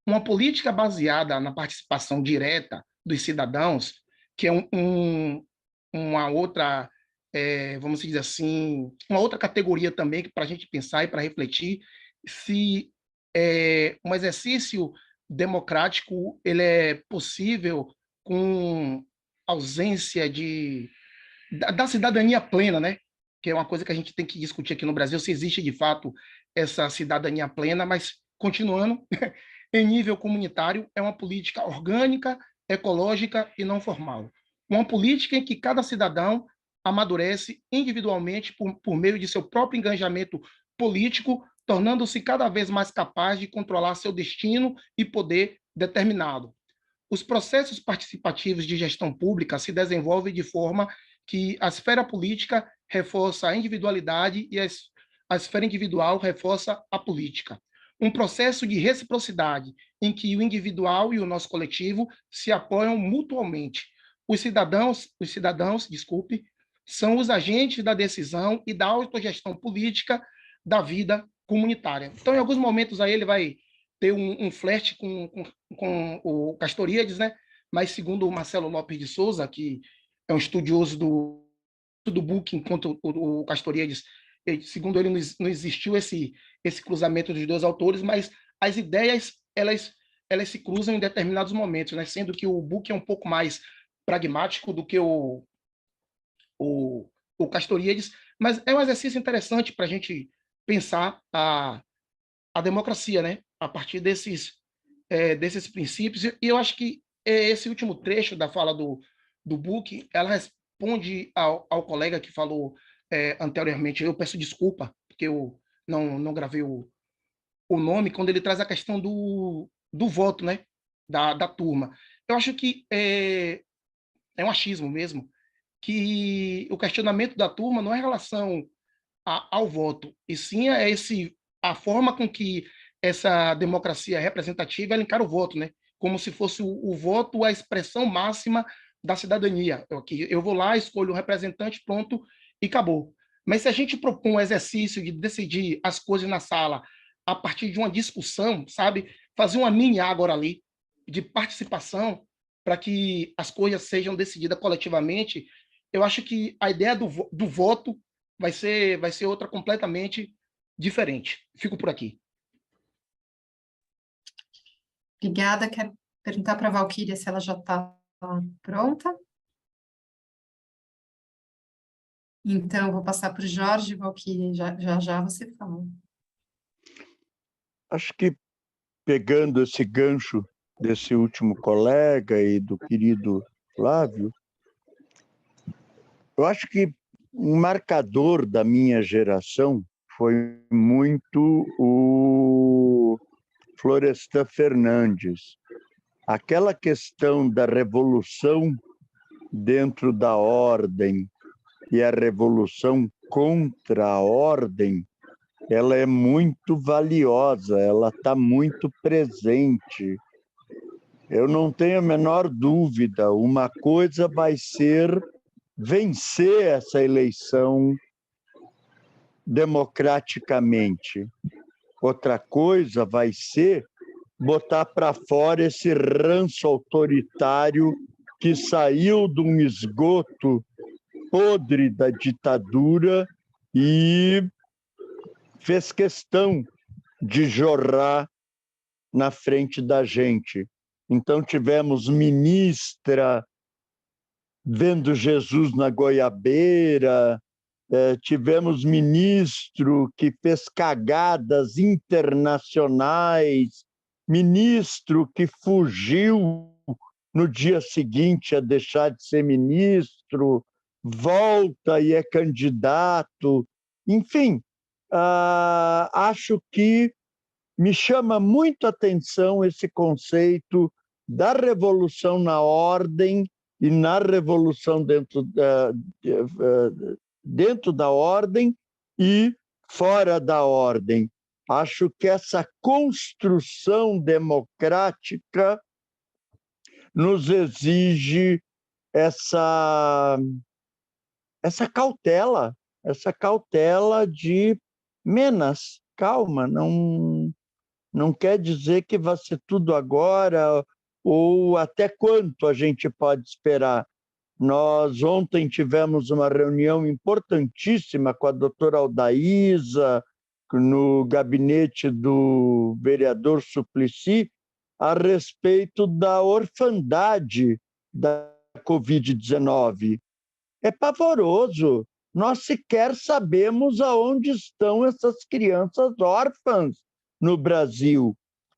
Speaker 12: uma política baseada na participação direta dos cidadãos, que é uma outra, vamos dizer assim, uma outra categoria também para a gente pensar e para refletir se um exercício democrático ele é possível com ausência da cidadania plena, né? Que é uma coisa que a gente tem que discutir aqui no Brasil, se existe de fato essa cidadania plena, mas continuando, em nível comunitário, é uma política orgânica, ecológica e não formal. Uma política em que cada cidadão amadurece individualmente por meio de seu próprio engajamento político, tornando-se cada vez mais capaz de controlar seu destino e poder determinado. Os processos participativos de gestão pública se desenvolvem de forma que a esfera política reforça a individualidade e a esfera individual reforça a política. Um processo de reciprocidade em que o individual e o nosso coletivo se apoiam mutuamente. Os cidadãos, são os agentes da decisão e da autogestão política da vida comunitária. Então, em alguns momentos aí ele vai ter um flerte com o Castoriadis, né? Mas segundo o Marcelo Lopes de Souza, que é um estudioso do book, enquanto o Castoriadis, segundo ele, não existiu esse cruzamento dos dois autores, mas as ideias elas se cruzam em determinados momentos, né? Sendo que o book é um pouco mais pragmático do que o Castoriadis, mas é um exercício interessante para a gente pensar a democracia, né? A partir desses princípios. E eu acho que esse último trecho da fala do book, ela responde ao colega que falou anteriormente. Eu peço desculpa, porque eu não gravei o nome, quando ele traz a questão do voto, né? Da turma. Eu acho que é um achismo mesmo, que o questionamento da turma não é em relação ao voto, e sim a forma com que essa democracia representativa ela encara o voto, né? Como se fosse o voto a expressão máxima da cidadania. Eu vou lá, escolho o representante, pronto, e acabou. Mas se a gente propõe um exercício de decidir as coisas na sala a partir de uma discussão, sabe? Fazer uma mini agora ali, de participação, para que as coisas sejam decididas coletivamente, eu acho que a ideia do voto vai ser outra completamente diferente. Fico por aqui.
Speaker 2: Obrigada. Quero perguntar para a Valquíria se ela já está pronta. Então, vou passar para o Jorge, Valquíria, já você fala.
Speaker 3: Acho que, pegando esse gancho desse último colega e do querido Flávio, eu acho que um marcador da minha geração foi muito o Florestan Fernandes. Aquela questão da revolução dentro da ordem e a revolução contra a ordem, ela é muito valiosa, ela está muito presente. Eu não tenho a menor dúvida, uma coisa vai ser vencer essa eleição democraticamente. Outra coisa vai ser botar para fora esse ranço autoritário que saiu de um esgoto podre da ditadura e fez questão de jorrar na frente da gente. Então, tivemos ministra vendo Jesus na goiabeira, tivemos ministro que fez cagadas internacionais, ministro que fugiu no dia seguinte a deixar de ser ministro, volta e é candidato. Enfim, acho que me chama muito a atenção esse conceito da revolução na ordem e na revolução dentro da ordem e fora da ordem. Acho que essa construção democrática nos exige essa cautela de menos, calma, não quer dizer que vai ser tudo agora ou até quanto a gente pode esperar. Nós ontem tivemos uma reunião importantíssima com a doutora Aldaísa, no gabinete do vereador Suplicy, a respeito da orfandade da Covid-19. É pavoroso. Nós sequer sabemos aonde estão essas crianças órfãs no Brasil,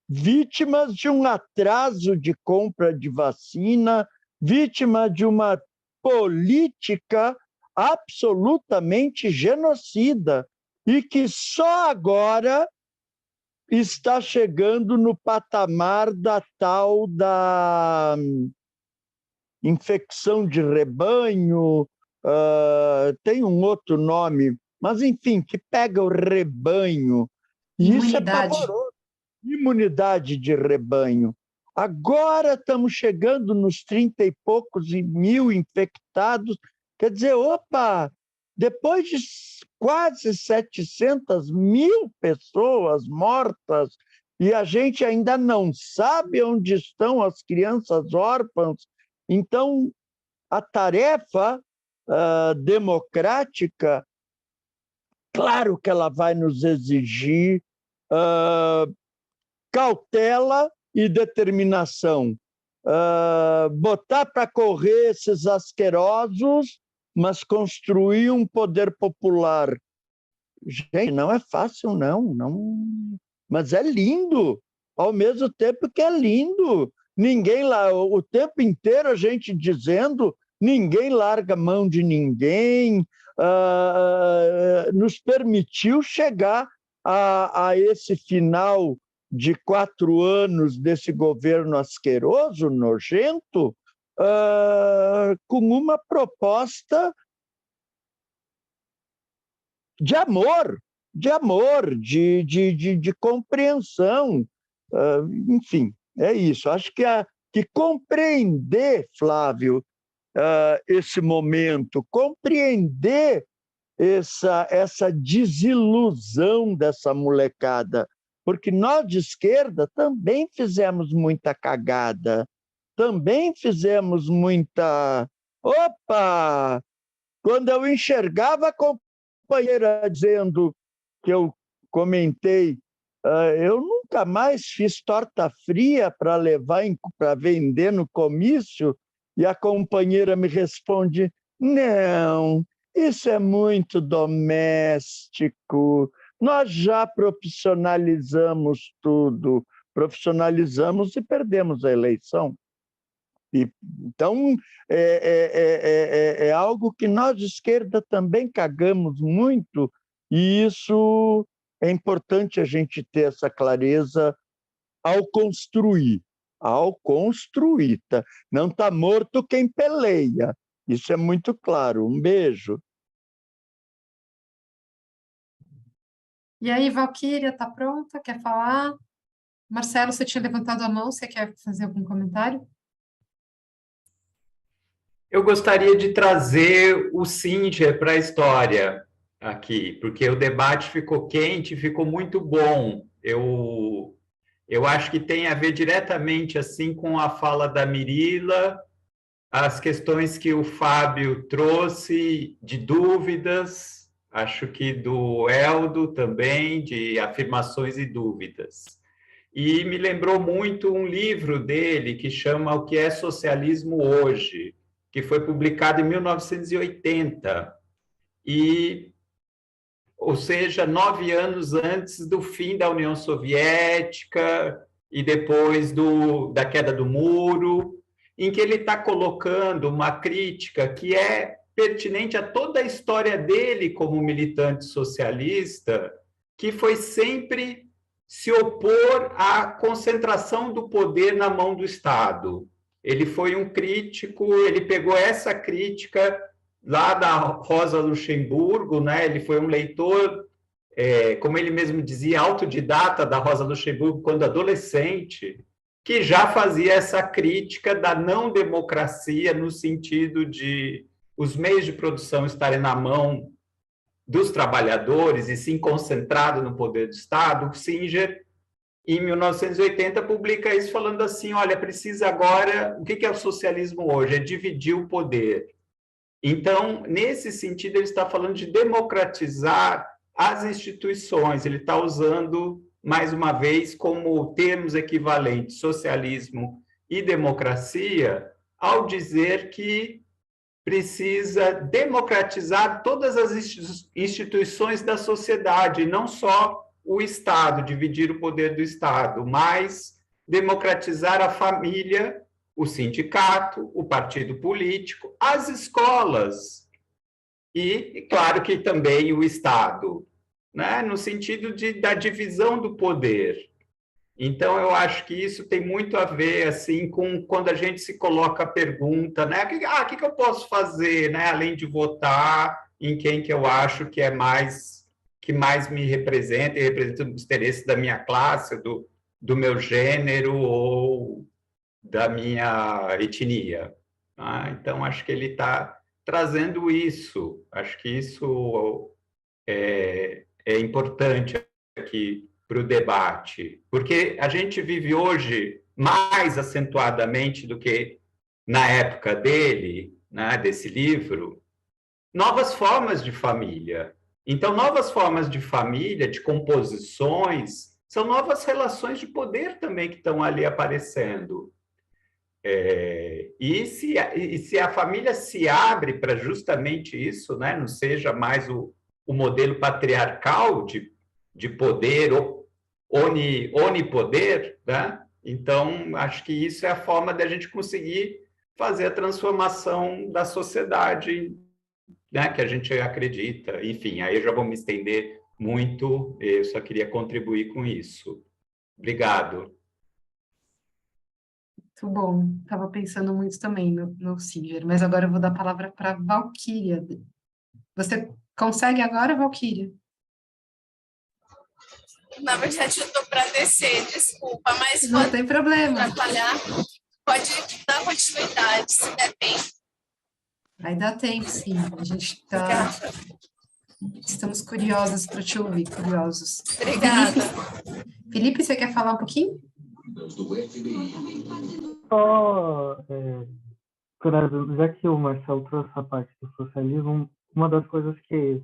Speaker 3: vítimas de um atraso de compra de vacina, vítima de uma política absolutamente genocida e que só agora está chegando no patamar da tal da infecção de rebanho, tem um outro nome, mas enfim, que pega o rebanho. E isso é pavoroso. Imunidade de rebanho. Agora estamos chegando nos 30 e poucos mil infectados. Quer dizer, opa, depois de quase 700 mil pessoas mortas, e a gente ainda não sabe onde estão as crianças órfãs, então a tarefa democrática, claro que ela vai nos exigir cautela e determinação. Botar para correr esses asquerosos, mas construir um poder popular. Gente, não é fácil, não. Mas é lindo, ao mesmo tempo que é lindo. Ninguém lá, o tempo inteiro a gente dizendo, ninguém larga a mão de ninguém, nos permitiu chegar a esse final de 4 anos desse governo asqueroso, nojento, com uma proposta de amor, de compreensão. Enfim, é isso. Acho que compreender, Flávio, esse momento, compreender essa desilusão dessa molecada, porque nós de esquerda também fizemos muita cagada, também fizemos muita... Opa! Quando eu enxergava a companheira dizendo que eu comentei, eu nunca mais fiz torta fria para levar para vender no comício, e a companheira me responde, não, isso é muito doméstico, nós já profissionalizamos tudo, profissionalizamos e perdemos a eleição. Então, é algo que nós de esquerda também cagamos muito, e isso é importante a gente ter essa clareza ao construir. Tá? Não está morto quem peleia, isso é muito claro. Um beijo.
Speaker 2: E aí, Valquíria, está pronta? Quer falar? Marcelo, você tinha levantado a mão, você quer fazer algum comentário?
Speaker 13: Eu gostaria de trazer o Cíntia para a história aqui, porque o debate ficou quente, ficou muito bom. Eu acho que tem a ver diretamente assim com a fala da Mirila, as questões que o Fábio trouxe de dúvidas, acho que do Eldo também, de afirmações e dúvidas. E me lembrou muito um livro dele que chama O que é Socialismo Hoje, que foi publicado em 1980, ou seja, 9 anos antes do fim da União Soviética e depois da queda do muro, em que ele está colocando uma crítica que é pertinente a toda a história dele como militante socialista, que foi sempre se opor à concentração do poder na mão do Estado. ele foi um crítico, ele pegou essa crítica lá da Rosa Luxemburgo, né? Ele foi um leitor, como ele mesmo dizia, autodidata da Rosa Luxemburgo quando adolescente, que já fazia essa crítica da não democracia no sentido de os meios de produção estarem na mão dos trabalhadores e sim concentrado no poder do Estado. O Singer, em 1980, publica isso falando assim, olha, precisa agora... O que é o socialismo hoje? É dividir o poder. Então, nesse sentido, ele está falando de democratizar as instituições. Ele está usando, mais uma vez, como termos equivalentes, socialismo e democracia, ao dizer que precisa democratizar todas as instituições da sociedade, não só o Estado, dividir o poder do Estado, mas democratizar a família, o sindicato, o partido político, as escolas e, claro, que também o Estado, né? No sentido da divisão do poder. Então, eu acho que isso tem muito a ver assim, com quando a gente se coloca a pergunta, né? O que eu posso fazer, né? Além de votar em quem que eu acho que que mais me representa e representa os interesses da minha classe, do meu gênero ou da minha etnia. Então, acho que ele está trazendo isso. Acho que isso é importante aqui para o debate, porque a gente vive hoje mais acentuadamente do que na época dele, né, desse livro, novas formas de família. Então, novas formas de família, de composições, são novas relações de poder também que estão ali aparecendo. E se a família se abre para justamente isso, né, não seja mais o modelo patriarcal de poder, onipoder, né? Então, acho que isso é a forma da gente conseguir fazer a transformação da sociedade, né, que a gente acredita. Enfim, aí eu já vou me estender muito, eu só queria contribuir com isso. Obrigado.
Speaker 2: Muito bom. Estava pensando muito também no Singer, mas agora eu vou dar a palavra para a Valquíria. Você consegue agora, Valquíria?
Speaker 11: Na verdade, eu estou para descer, desculpa, mas
Speaker 2: não tem problema.
Speaker 11: Atrapalhar, pode dar continuidade, se der tempo.
Speaker 2: Vai dar tempo, sim. A gente está... Estamos curiosos para te ouvir, curiosos.
Speaker 11: Obrigada.
Speaker 2: Felipe, você quer falar um pouquinho?
Speaker 4: Só, já que o Marcelo trouxe a parte do socialismo, uma das coisas que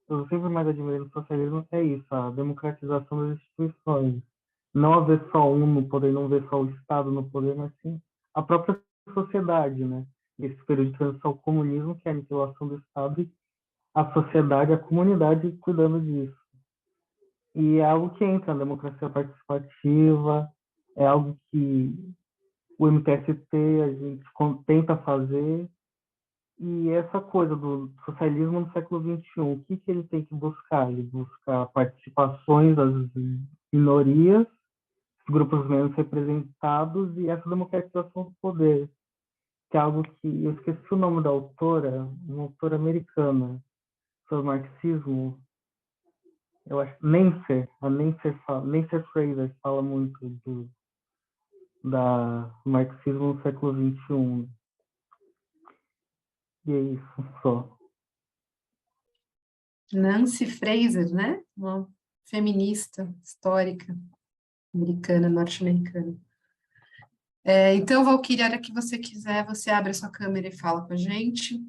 Speaker 4: eu sempre mais admirei no socialismo é isso, a democratização das instituições. Não haver só um no poder, não ver só o Estado no poder, mas sim a própria sociedade, né? Esse período de transição ao comunismo, que é a aniquilação do Estado, e a sociedade, a comunidade cuidando disso. E é algo que entra na democracia participativa, é algo que o MTST a gente tenta fazer. E essa coisa do socialismo no século XXI, o que ele tem que buscar? Ele busca participações das minorias, grupos menos representados e essa democratização do poder, que é algo que eu esqueci o nome da autora, uma autora americana sobre marxismo, eu acho, Nancy Fraser fala muito do marxismo no século XXI. E é isso, só.
Speaker 2: Nancy Fraser, né? Uma feminista histórica americana, norte-americana. Então, Valquíria, a hora que você quiser, você abre a sua câmera e fala com a gente.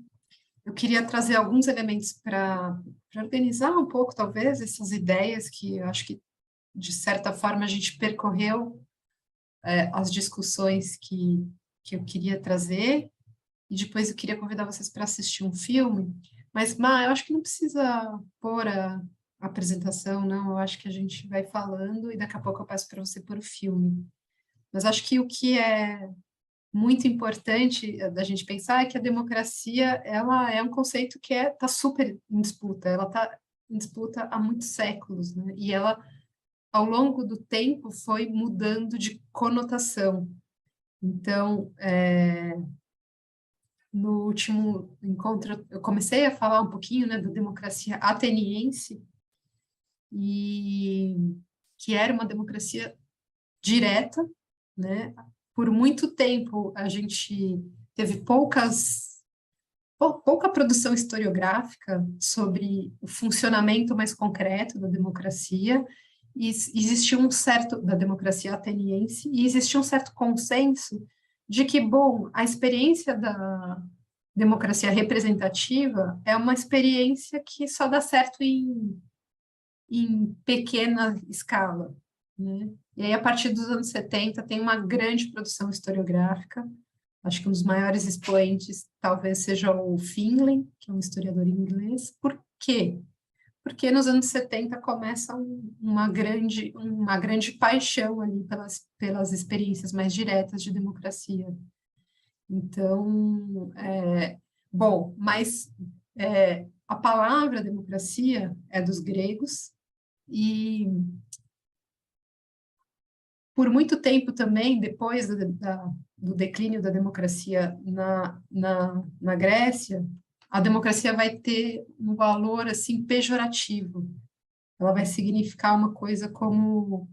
Speaker 2: Eu queria trazer alguns elementos para organizar um pouco, talvez, essas ideias que eu acho que, de certa forma, a gente percorreu as discussões que eu queria trazer. E depois eu queria convidar vocês para assistir um filme, mas, eu acho que não precisa pôr a apresentação, não, eu acho que a gente vai falando e daqui a pouco eu peço para você pôr o filme. Mas acho que o que é muito importante da gente pensar é que a democracia, ela é um conceito que está super em disputa, ela está em disputa há muitos séculos, né? E ela, ao longo do tempo, foi mudando de conotação. Então, no último encontro, eu comecei a falar um pouquinho, né, da democracia ateniense, e que era uma democracia direta, né? Por muito tempo a gente teve pouca produção historiográfica sobre o funcionamento mais concreto da democracia, e existia um certo, da democracia ateniense, e existia um certo consenso de que, bom, a experiência da democracia representativa é uma experiência que só dá certo em pequena escala, né? E aí, a partir dos anos 70, tem uma grande produção historiográfica. Acho que um dos maiores expoentes talvez seja o Finlay, que é um historiador inglês. Por quê? Porque nos anos 70 começa uma grande paixão ali pelas experiências mais diretas de democracia. Então, mas a palavra democracia é dos gregos, e por muito tempo também, depois do declínio da democracia na Grécia, a democracia vai ter um valor assim pejorativo. Ela vai significar uma coisa como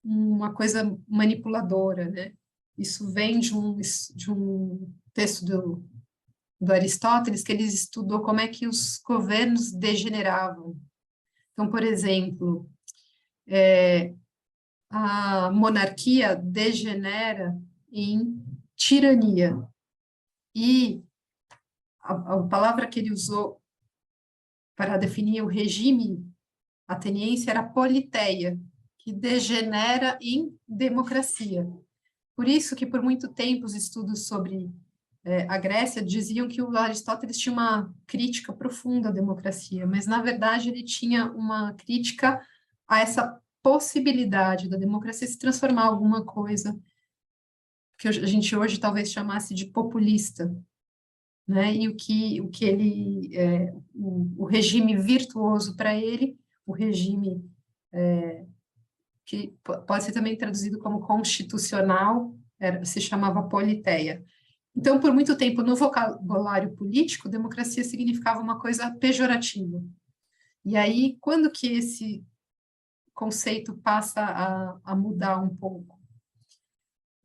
Speaker 2: uma coisa manipuladora, né? Isso vem de um texto do Aristóteles, que ele estudou como é que os governos degeneravam. Então, por exemplo, a monarquia degenera em tirania. E a palavra que ele usou para definir o regime ateniense era politeia, que degenera em democracia. Por isso que, por muito tempo, os estudos sobre a Grécia diziam que o Aristóteles tinha uma crítica profunda à democracia, mas, na verdade, ele tinha uma crítica a essa possibilidade da democracia se transformar em alguma coisa que a gente hoje talvez chamasse de populista, né? E o que ele, o regime virtuoso para ele, o regime que pode ser também traduzido como constitucional, se chamava politeia. Então, por muito tempo, no vocabulário político, democracia significava uma coisa pejorativa. E aí, quando que esse conceito passa a mudar um pouco?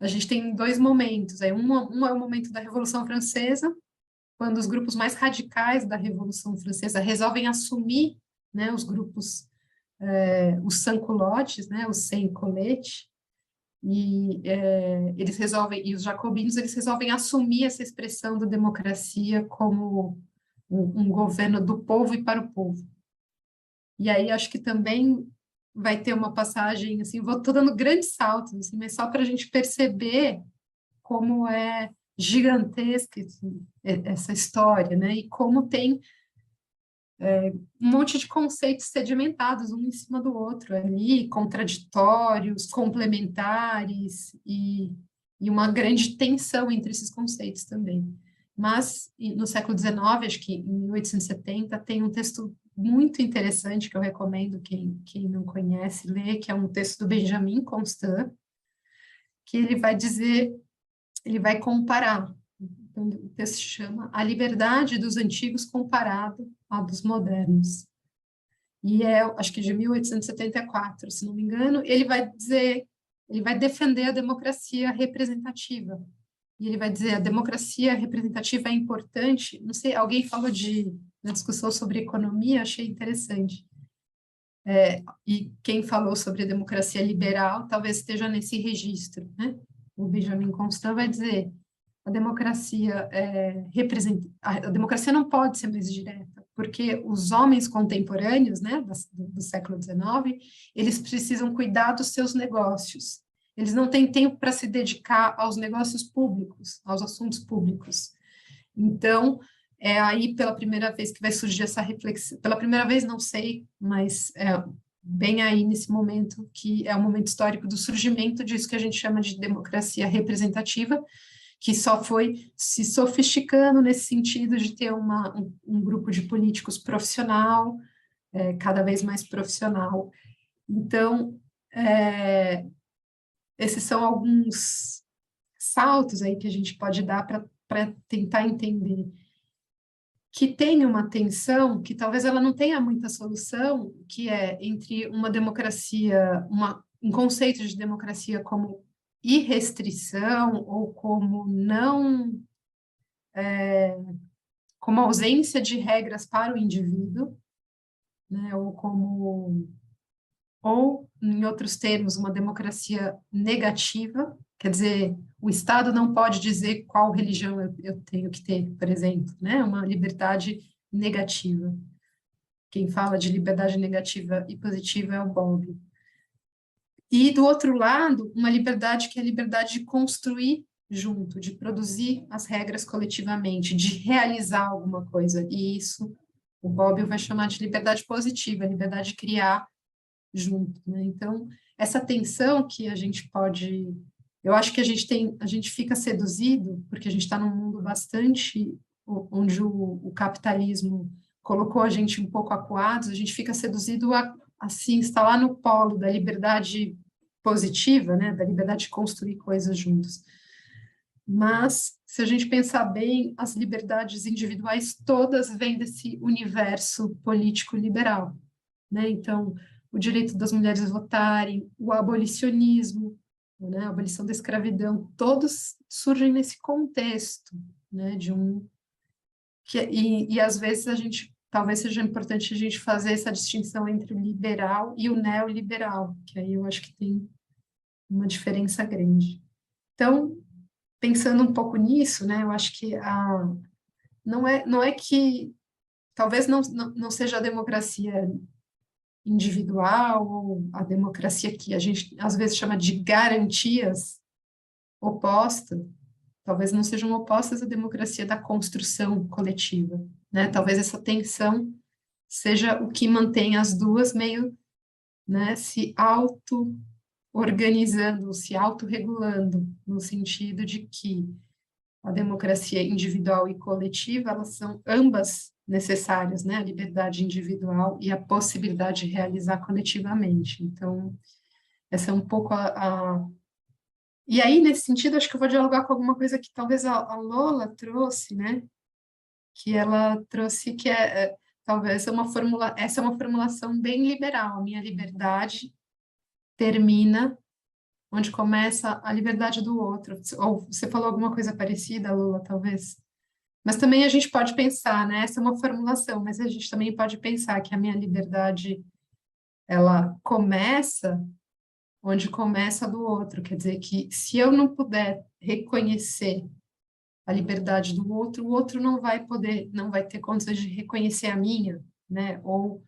Speaker 2: A gente tem dois momentos. Um é o momento da Revolução Francesa, quando os grupos mais radicais da Revolução Francesa resolvem assumir, né, os grupos, os sans-culottes, né, os sem colete, e eles resolvem, e os jacobinos, eles resolvem assumir essa expressão da democracia como um governo do povo e para o povo. E aí acho que também vai ter uma passagem, assim, estou dando grandes saltos, assim, mas só para a gente perceber como é gigantesca assim, essa história, né? E como tem um monte de conceitos sedimentados um em cima do outro ali, contraditórios, complementares e uma grande tensão entre esses conceitos também. Mas no século XIX, acho que em 1870, tem um texto muito interessante que eu recomendo quem não conhece ler, que é um texto do Benjamin Constant, que ele vai dizer, ele vai comparar. Então, o texto chama A Liberdade dos Antigos Comparado à dos Modernos. E acho que de 1874, se não me engano, ele vai defender a democracia representativa. E ele vai dizer, a democracia representativa é importante. Não sei, alguém falou na discussão sobre economia, achei interessante. E quem falou sobre a democracia liberal talvez esteja nesse registro, né? O Benjamin Constant vai dizer, a democracia a democracia não pode ser mais direta, porque os homens contemporâneos, né, do século XIX, eles precisam cuidar dos seus negócios. Eles não têm tempo para se dedicar aos negócios públicos, aos assuntos públicos. Então, é aí pela primeira vez que vai surgir essa reflexão. Pela primeira vez, não sei, mas bem aí nesse momento, que é o momento histórico do surgimento disso que a gente chama de democracia representativa, que só foi se sofisticando nesse sentido de ter um grupo de políticos profissional, cada vez mais profissional. Então, esses são alguns saltos aí que a gente pode dar para tentar entender que tem uma tensão, que talvez ela não tenha muita solução, que é entre uma democracia, um conceito de democracia como irrestrição ou como não, como ausência de regras para o indivíduo, né, ou, em outros termos, uma democracia negativa, quer dizer, o Estado não pode dizer qual religião eu tenho que ter, por exemplo, né? Uma liberdade negativa. Quem fala de liberdade negativa e positiva é o Bowlby. E, do outro lado, uma liberdade que é a liberdade de construir junto, de produzir as regras coletivamente, de realizar alguma coisa. E isso o Bowlby vai chamar de liberdade positiva, a liberdade de criar junto, né? Então, essa tensão que a gente pode... Eu acho que a gente fica seduzido, porque a gente está num mundo bastante... onde o capitalismo colocou a gente um pouco acuados, a gente fica seduzido a se instalar no polo da liberdade positiva, né? Da liberdade de construir coisas juntos. Mas, se a gente pensar bem, as liberdades individuais todas vêm desse universo político liberal, né? Então, o direito das mulheres votarem, o abolicionismo, né, a abolição da escravidão, todos surgem nesse contexto, né, e às vezes talvez seja importante a gente fazer essa distinção entre o liberal e o neoliberal, que aí eu acho que tem uma diferença grande. Então, pensando um pouco nisso, né, eu acho que não é que talvez não seja a democracia individual, ou a democracia que a gente às vezes chama de garantias oposta, talvez não sejam opostas à democracia da construção coletiva, né? Talvez essa tensão seja o que mantém as duas meio, né, se auto-organizando, se autorregulando, no sentido de que a democracia individual e coletiva, elas são ambas necessárias, né? A liberdade individual e a possibilidade de realizar coletivamente. Então, essa é um pouco E aí, nesse sentido, acho que eu vou dialogar com alguma coisa que talvez a Lola trouxe, né? Que ela trouxe que talvez essa é uma formulação bem liberal. A minha liberdade termina onde começa a liberdade do outro. Ou você falou alguma coisa parecida, Lula, talvez? Mas também a gente pode pensar, né? Essa é uma formulação, mas a gente também pode pensar que a minha liberdade, ela começa onde começa a do outro. Quer dizer que se eu não puder reconhecer a liberdade do outro, o outro não vai ter condições de reconhecer a minha, né? Ou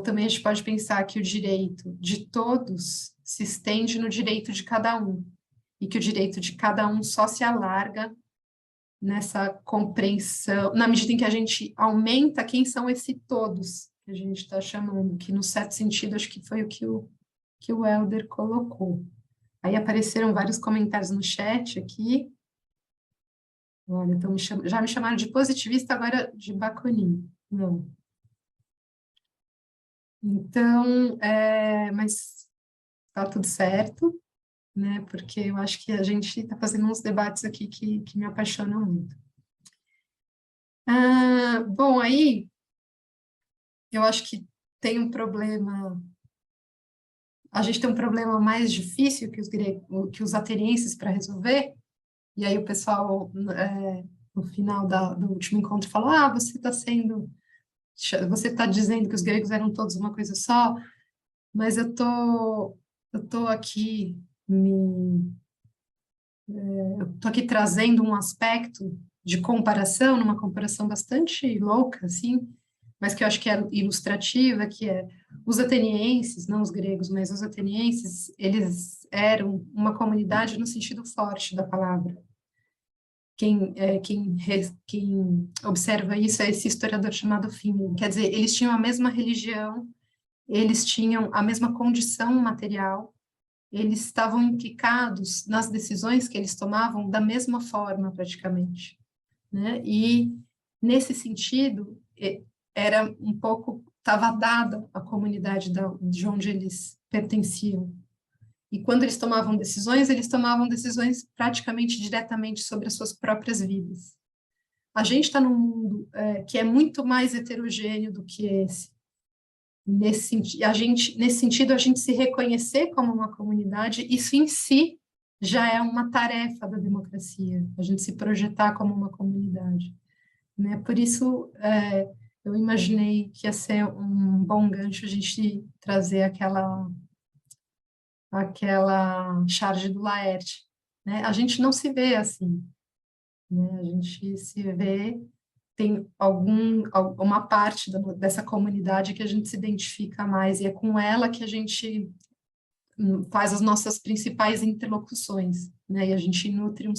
Speaker 2: também a gente pode pensar que o direito de todos se estende no direito de cada um, e que o direito de cada um só se alarga nessa compreensão, na medida em que a gente aumenta quem são esses todos que a gente está chamando, que no certo sentido acho que foi o que o Helder colocou. Aí apareceram vários comentários no chat aqui. Olha, então já me chamaram de positivista, agora de baconinho. Não. Então, mas tá tudo certo, né? Porque eu acho que a gente está fazendo uns debates aqui que me apaixonam muito. Bom, aí eu acho que tem um problema. A gente tem um problema mais difícil que os atenienses para resolver. E aí o pessoal, no final do último encontro, falou: você está dizendo que os gregos eram todos uma coisa só, mas eu tô aqui trazendo um aspecto de comparação, numa comparação bastante louca, assim, mas que eu acho que é ilustrativa, que é os atenienses, não os gregos, mas os atenienses, eles eram uma comunidade no sentido forte da palavra. Quem observa isso é esse historiador chamado Finley. Quer dizer, eles tinham a mesma religião, eles tinham a mesma condição material, eles estavam implicados nas decisões que eles tomavam da mesma forma, praticamente, né? E, nesse sentido, era um pouco, estava dada a comunidade de onde eles pertenciam. E quando eles tomavam decisões praticamente diretamente sobre as suas próprias vidas. A gente está num mundo que é muito mais heterogêneo do que esse. Nesse sentido, a gente se reconhecer como uma comunidade, isso em si já é uma tarefa da democracia, a gente se projetar como uma comunidade, né? Por isso, eu imaginei que ia ser um bom gancho a gente trazer aquela charge do Laerte, né? A gente não se vê assim, né? A gente se vê, tem uma parte dessa comunidade que a gente se identifica mais, e é com ela que a gente faz as nossas principais interlocuções, né? E a gente nutre uma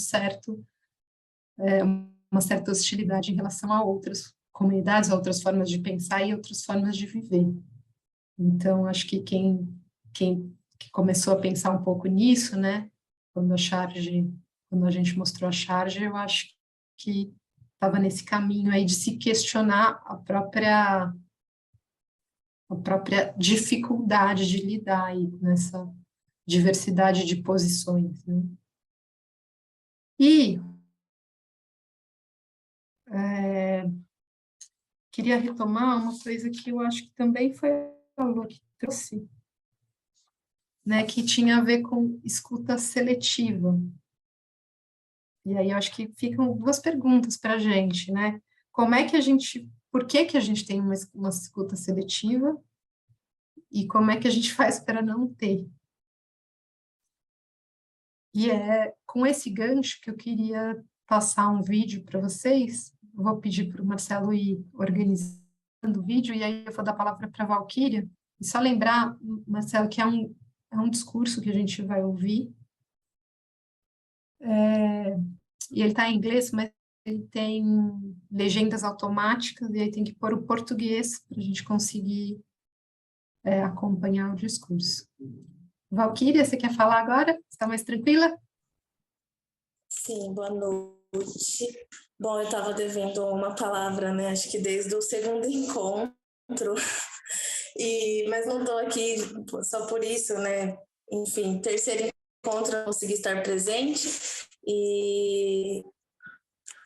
Speaker 2: certa hostilidade em relação a outras comunidades, a outras formas de pensar e outras formas de viver. Então, acho que quem começou a pensar um pouco nisso, né? Quando a gente mostrou a charge, eu acho que estava nesse caminho aí de se questionar a própria dificuldade de lidar aí nessa diversidade de posições, né? E queria retomar uma coisa que eu acho que também foi a Lu que trouxe, né, que tinha a ver com escuta seletiva. E aí eu acho que ficam duas perguntas para a gente, né? Por que a gente tem uma escuta seletiva e como é que a gente faz para não ter? E é com esse gancho que eu queria passar um vídeo para vocês. Vou pedir para o Marcelo ir organizando o vídeo, e aí eu vou dar a palavra para a Valquíria. E só lembrar, Marcelo, que é um discurso que a gente vai ouvir. E ele está em inglês, mas ele tem legendas automáticas, e aí tem que pôr o português para a gente conseguir acompanhar o discurso. Valquíria, você quer falar agora? Está mais tranquila?
Speaker 14: Sim, boa noite. Bom, eu estava devendo uma palavra, né? Acho que desde o segundo encontro, mas não estou aqui só por isso, né? Enfim, terceiro encontro eu consegui estar presente e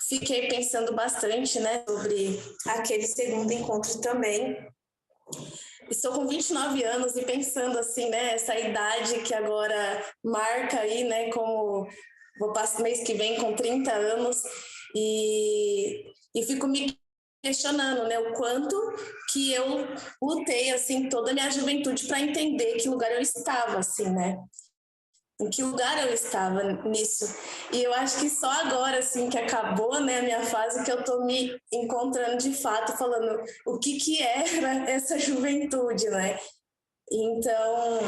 Speaker 14: fiquei pensando bastante, né, sobre aquele segundo encontro também. Estou com 29 anos e pensando assim, né, essa idade que agora marca aí, né, como vou passar mês que vem com 30 anos e fico me questionando, né, o quanto que eu lutei, assim, toda a minha juventude para entender que lugar eu estava, assim, né, em que lugar eu estava nisso. E eu acho que só agora, assim, que acabou, né, a minha fase, que eu tô me encontrando de fato, falando o que era essa juventude, né? Então,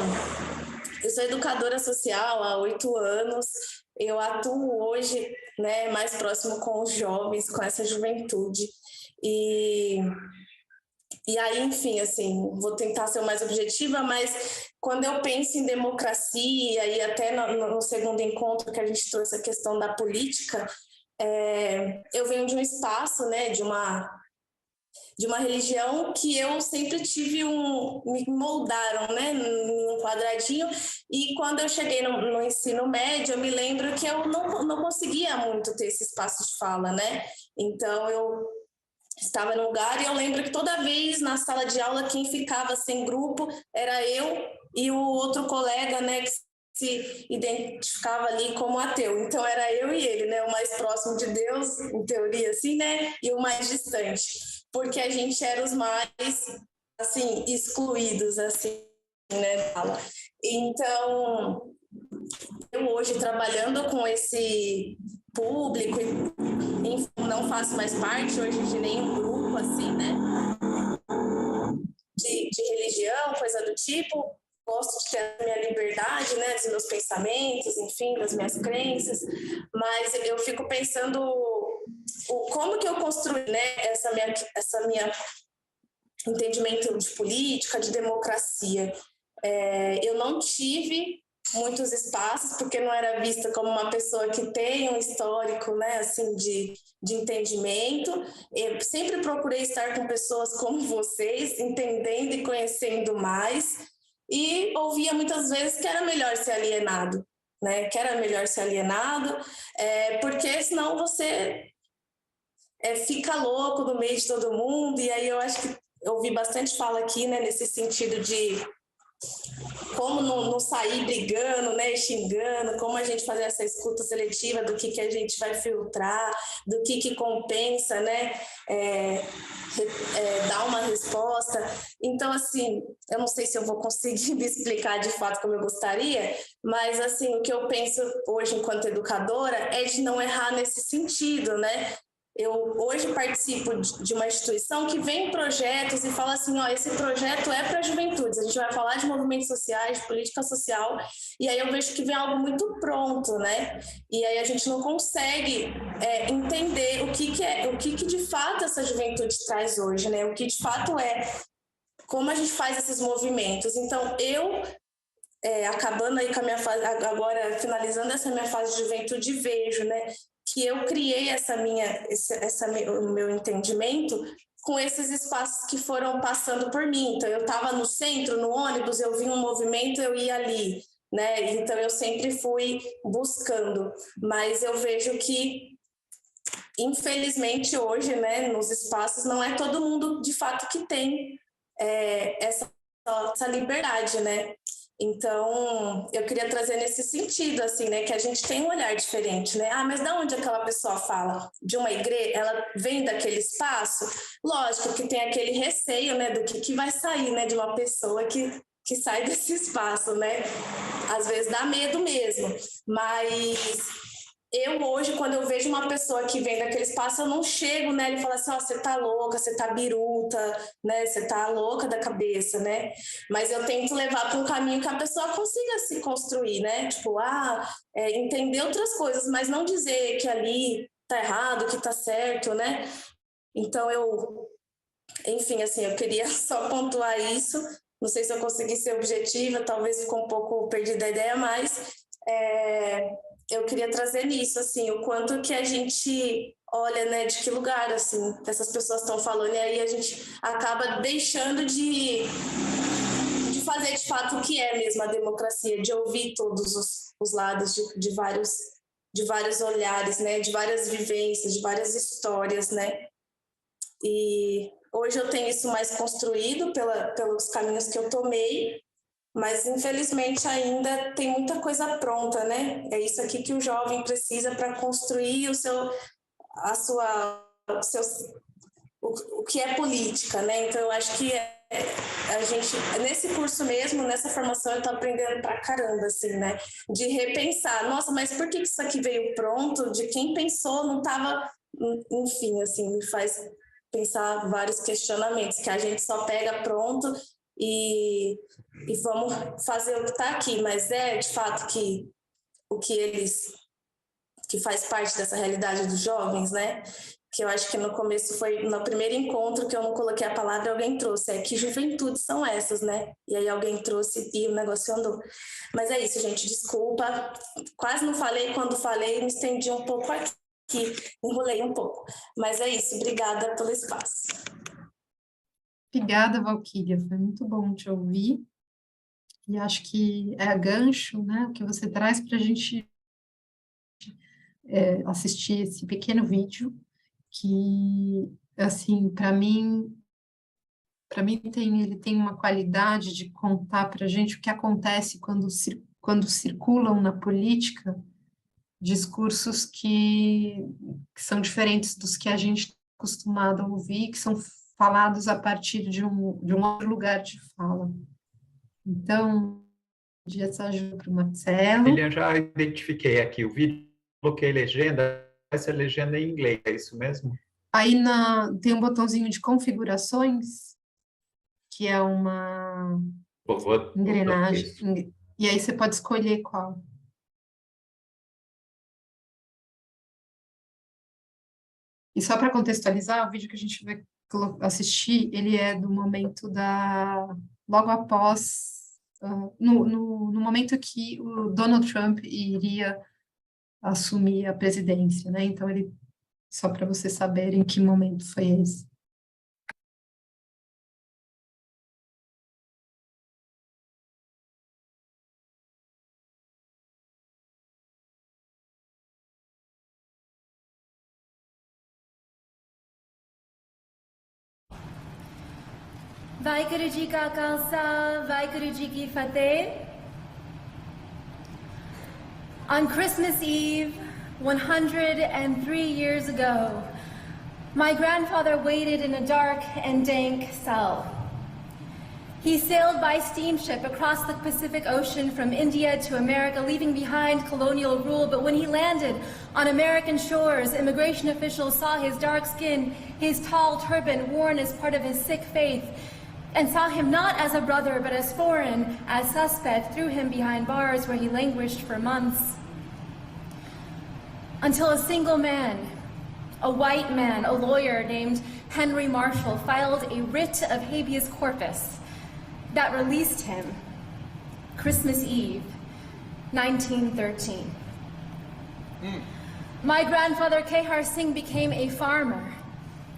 Speaker 14: eu sou educadora social há 8 anos, eu atuo hoje, né, mais próximo com os jovens, com essa juventude. E aí, enfim, assim, vou tentar ser o mais objetiva, mas quando eu penso em democracia e até no segundo encontro que a gente trouxe a questão da política, eu venho de um espaço, né, de uma religião que eu sempre tive me moldaram, né, num quadradinho, e quando eu cheguei no ensino médio, eu me lembro que eu não conseguia muito ter esse espaço de fala, né, então eu estava no lugar e eu lembro que toda vez na sala de aula quem ficava sem grupo era eu e o outro colega, né, que se identificava ali como ateu. Então era eu e ele, né, o mais próximo de Deus, em teoria assim, né, e o mais distante, porque a gente era os mais assim excluídos assim, né, fala. Então, eu hoje trabalhando com esse público, não faço mais parte hoje de nenhum grupo, assim, né, de religião, coisa do tipo, gosto de ter a minha liberdade, né, dos meus pensamentos, enfim, das minhas crenças, mas eu fico pensando como que eu construí, né, essa minha entendimento de política, de democracia. Eu não tive muitos espaços, porque não era vista como uma pessoa que tem um histórico, né, assim, de entendimento. Eu sempre procurei estar com pessoas como vocês, entendendo e conhecendo mais. e ouvia muitas vezes que era melhor ser alienado, né? Que era melhor ser alienado, porque senão você fica louco no meio de todo mundo. E aí eu acho que eu ouvi bastante fala aqui, né, nesse sentido de como não sair brigando, né, xingando, como a gente fazer essa escuta seletiva do que a gente vai filtrar, do que compensa, né, dar uma resposta. Então, assim, eu não sei se eu vou conseguir me explicar de fato como eu gostaria, mas, assim, o que eu penso hoje enquanto educadora é de não errar nesse sentido, né? Eu hoje participo de uma instituição que vem projetos e fala assim, ó, esse projeto é para juventudes, a gente vai falar de movimentos sociais, de política social, e aí eu vejo que vem algo muito pronto, né? E aí a gente não consegue entender o que de fato essa juventude traz hoje, né? O que de fato como a gente faz esses movimentos. Então, eu acabando aí com a minha fase, agora finalizando essa minha fase de juventude, vejo, né, que eu criei o meu entendimento com esses espaços que foram passando por mim. Então, eu estava no centro, no ônibus, eu vi um movimento, eu ia ali, né? Então, eu sempre fui buscando, mas eu vejo que, infelizmente, hoje, né, nos espaços, não é todo mundo, de fato, que tem essa liberdade, né? Então, eu queria trazer nesse sentido, assim, né, que a gente tem um olhar diferente, né? Ah, mas de onde aquela pessoa fala? De uma igreja? Ela vem daquele espaço? Lógico que tem aquele receio, né, do que vai sair, né, de uma pessoa que sai desse espaço, né? Às vezes dá medo mesmo, mas eu hoje, quando eu vejo uma pessoa que vem daquele espaço, eu não chego nela e falo assim, ó, você tá louca, você tá biruta, né, você tá louca da cabeça, né, mas eu tento levar para um caminho que a pessoa consiga se construir, né, tipo, entender outras coisas, mas não dizer que ali tá errado, que tá certo, né, então enfim, assim, eu queria só pontuar isso, não sei se eu consegui ser objetiva, talvez ficou um pouco perdida a ideia, mas eu queria trazer nisso, assim, o quanto que a gente olha, né, de que lugar, assim, essas pessoas estão falando, e aí a gente acaba deixando de fazer, de fato, o que é mesmo a democracia, de ouvir todos os lados de vários olhares, né, de várias vivências, de várias histórias, né, e hoje eu tenho isso mais construído pelos caminhos que eu tomei, mas infelizmente ainda tem muita coisa pronta, né? É isso aqui que o jovem precisa para construir o que é política, né? Então eu acho que a gente, nesse curso mesmo, nessa formação, eu estou aprendendo pra caramba, assim, né? De repensar, nossa, mas por que isso aqui veio pronto? De quem pensou, não estava... Enfim, assim, me faz pensar vários questionamentos, que a gente só pega pronto e vamos fazer o que está aqui, mas de fato que o que faz parte dessa realidade dos jovens, né? Que eu acho que no começo foi no primeiro encontro que eu não coloquei a palavra, alguém trouxe, que juventudes são essas, né? E aí alguém trouxe e o negócio andou. Mas é isso, gente, desculpa, quase não falei, quando falei me estendi um pouco aqui, enrolei um pouco, mas é isso, obrigada pelo espaço.
Speaker 2: Obrigada, Valquíria, foi muito bom te ouvir, e acho que é gancho, né, que você traz para a gente assistir esse pequeno vídeo, que, assim, para mim ele tem uma qualidade de contar para a gente o que acontece quando circulam na política discursos que são diferentes dos que a gente está acostumado a ouvir, que são falados a partir de um outro lugar de fala. Então, pedir essa ajuda para o Marcelo.
Speaker 13: Lilian, já identifiquei aqui o vídeo, coloquei legenda, essa legenda em inglês, é isso mesmo?
Speaker 2: Aí tem um botãozinho de configurações, que é uma engrenagem, e aí você pode escolher qual. E só para contextualizar, o vídeo que a gente vai assistir, ele é do momento logo após, no momento que o Donald Trump iria assumir a presidência, né? Então, só para vocês saberem que momento foi esse.
Speaker 15: Vaheguru Ji Ka Khalsa, Vaheguru Ji Ki Fateh. On Christmas Eve, 103 years ago, my grandfather waited in a dark and dank cell. He sailed by steamship across the Pacific Ocean from India to America, leaving behind colonial rule. But when he landed on American shores, immigration officials saw his dark skin, his tall turban worn as part of his Sikh faith, and saw him not as a brother, but as foreign, as suspect, threw him behind bars where he languished for months. Until a single man, a white man, a lawyer named Henry Marshall, filed a writ of habeas corpus that released him Christmas Eve, 1913. My grandfather, Kehar Singh, became a farmer,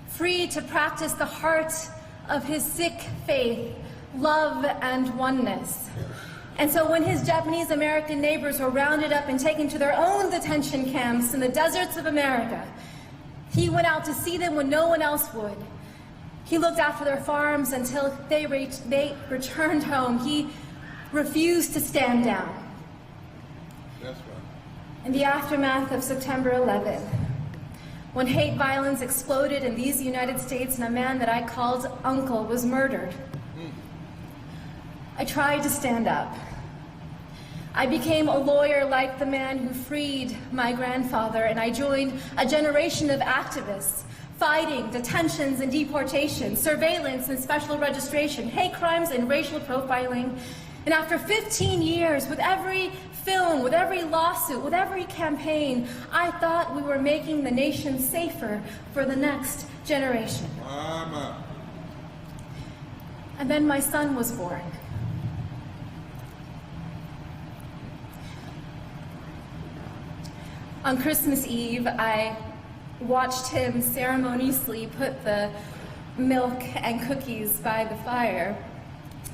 Speaker 15: free to practice the heart of his Sikh faith, love and oneness. And so when his Japanese American neighbors were rounded up and taken to their own detention camps in the deserts of America, he went out to see them when no one else would. He looked after their farms until they returned home. He refused to stand down.
Speaker 16: That's right.
Speaker 15: In the aftermath of September 11th, when hate violence exploded in these United States and a man that I called uncle was murdered, I tried to stand up. I became a lawyer like the man who freed my grandfather, and I joined a generation of activists fighting detentions and deportation, surveillance and special registration, hate crimes and racial profiling. And after 15 years, with every film, with every lawsuit, with every campaign, I thought we were making the nation safer for the next generation.
Speaker 16: Mama.
Speaker 15: And then my son was born. On Christmas Eve, I watched him ceremoniously put the milk and cookies by the fire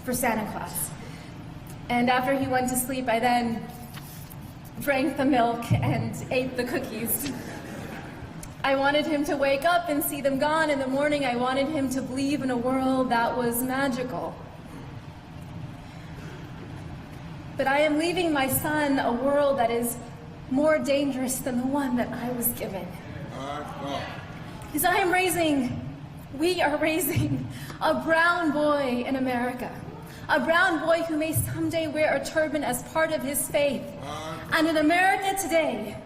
Speaker 15: for Santa Claus. And after he went to sleep, I then drank the milk and ate the cookies. I wanted him to wake up and see them gone in the morning. I wanted him to believe in a world that was magical. But I am leaving my son a world that is more dangerous than the one that I was given. Because we are raising a brown boy in America. A brown boy who may someday wear a turban as part of his faith. And in America today,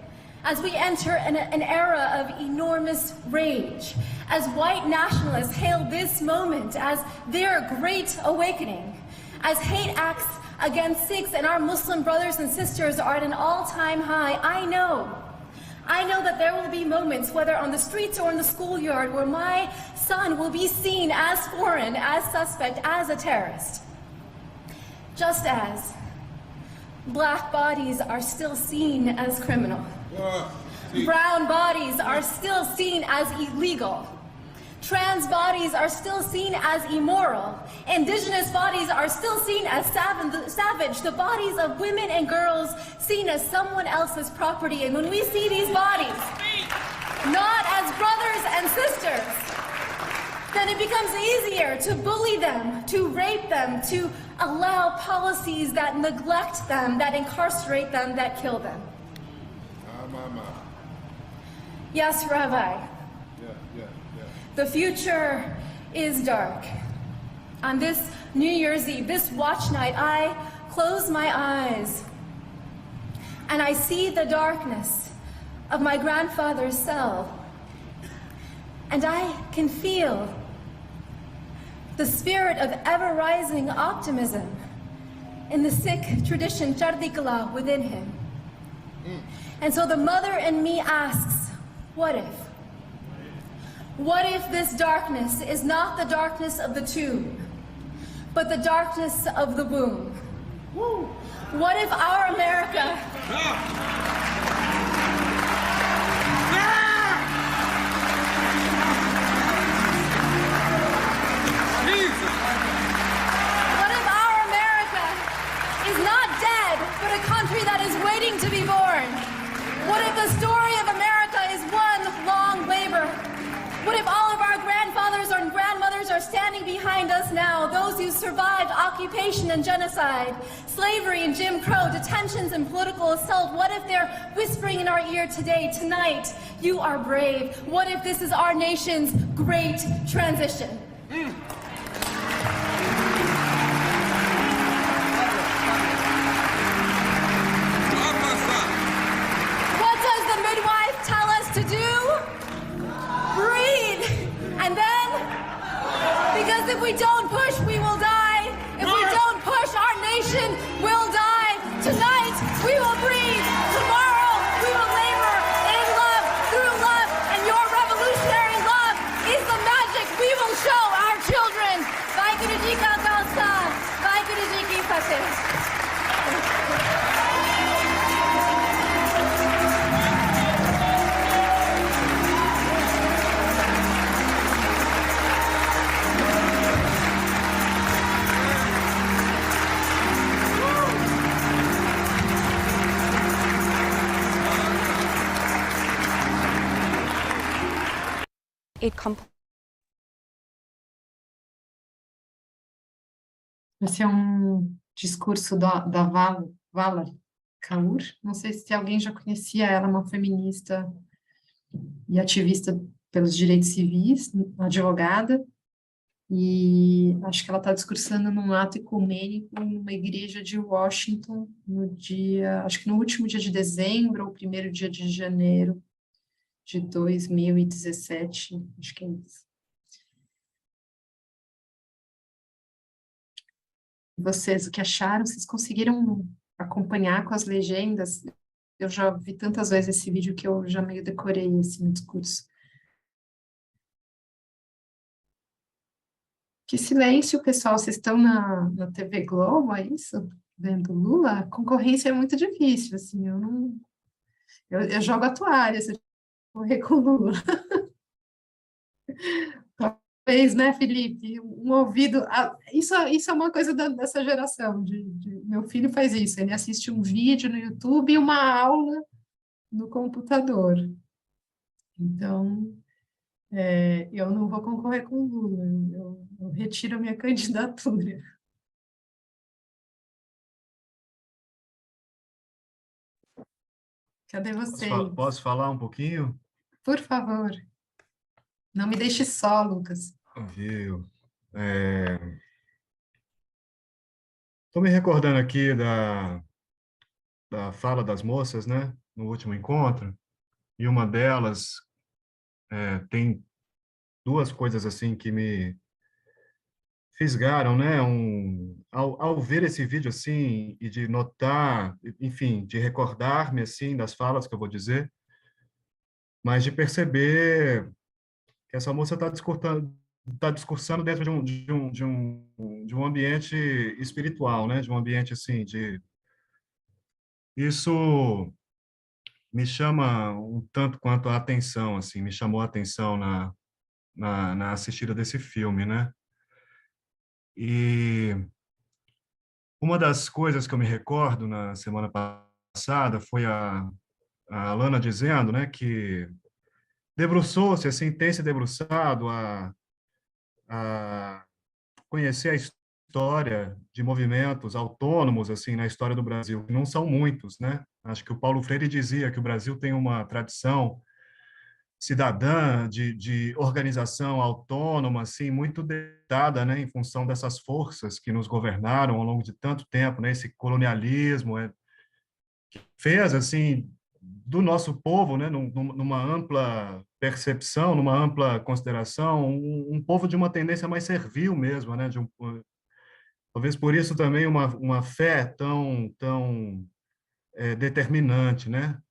Speaker 15: as we enter an era of enormous rage, as white nationalists hail this moment as their great awakening, as hate acts against Sikhs and our Muslim brothers and sisters are at an all-time high, I know that there will be moments, whether on the streets or in the schoolyard, where my son will be seen as foreign, as suspect, as a terrorist. Just as black bodies are still seen as criminal. Brown bodies are still seen as illegal. Trans bodies are still seen as immoral. Indigenous bodies are still seen as savage. The bodies of women and girls seen as someone else's property. And when we see these bodies not as brothers and sisters, then it becomes easier to bully them, to rape them, to allow policies that neglect them, that incarcerate them, that kill them. Yes, Rabbi. The future is dark. On this New Year's Eve, this watch night, I close my eyes and I see the darkness of my grandfather's cell. And I can feel the spirit of ever-rising optimism in the Sikh tradition, Chardi Kala, within him. And so the mother in me asks, what if? What if this darkness is not the darkness of the tomb, but the darkness of the womb? What if our America... What if our America is not dead, but a country that is waiting to be born? What if the story of America is one long labor? What if all of our grandfathers and grandmothers are standing behind us now, those occupation and genocide, slavery and Jim Crow, detentions and political assault? What if they're whispering in our ear today, tonight, you are brave? What if this is our nation's great transition? What does the midwife tell us to do? Breathe. And then, because if we don't push, we will die. If we don't push, our nation will die. Tonight, we will breathe. Tomorrow, we will labor in love, through love, and your revolutionary love is the magic we will show our children. Vai Kurujika Kalsa, Vai Kurujiki Fateh.
Speaker 2: Esse é um discurso da Vala Kaur. Não sei se alguém já conhecia ela, uma feminista e ativista pelos direitos civis, advogada, e acho que ela está discursando num ato ecumênico numa igreja de Washington, acho que no último dia de dezembro ou primeiro dia de janeiro de 2017, acho que é isso. Vocês, o que acharam? Vocês conseguiram acompanhar com as legendas? Eu já vi tantas vezes esse vídeo que eu já meio decorei assim, o discurso. Que silêncio, pessoal. Vocês estão na TV Globo, é isso? Vendo Lula? A concorrência é muito difícil, assim, eu jogo a toalha se eu correr com Lula. Talvez, né, Felipe? Um ouvido... Isso é uma coisa dessa geração. Meu filho faz isso, ele assiste um vídeo no YouTube e uma aula no computador. Então, eu não vou concorrer com o Lula, eu retiro a minha candidatura. Cadê você?
Speaker 17: Posso falar um pouquinho?
Speaker 2: Por favor. Não me deixe só, Lucas.
Speaker 17: Viu? Estou me recordando aqui da fala das moças, né, no último encontro, e uma delas tem duas coisas assim que me fisgaram, né, ao ver esse vídeo assim e de notar, enfim, de recordar-me assim das falas que eu vou dizer, mas de perceber que essa moça está discursando dentro de um ambiente espiritual, né, de um ambiente assim isso me chama um tanto quanto a atenção, assim, me chamou a atenção na assistida desse filme, né? E uma das coisas que eu me recordo na semana passada foi a Alana dizendo, né, que debruçou-se, assim, tem se debruçado a conhecer a história de movimentos autônomos, assim, na história do Brasil, que não são muitos, né? Acho que o Paulo Freire dizia que o Brasil tem uma tradição cidadã de organização autônoma, assim, muito dada, né, em função dessas forças que nos governaram ao longo de tanto tempo, né, esse colonialismo que fez, assim, do nosso povo, né, numa ampla percepção, numa ampla consideração, um povo de uma tendência mais servil mesmo, né, talvez por isso também uma fé tão determinante, né?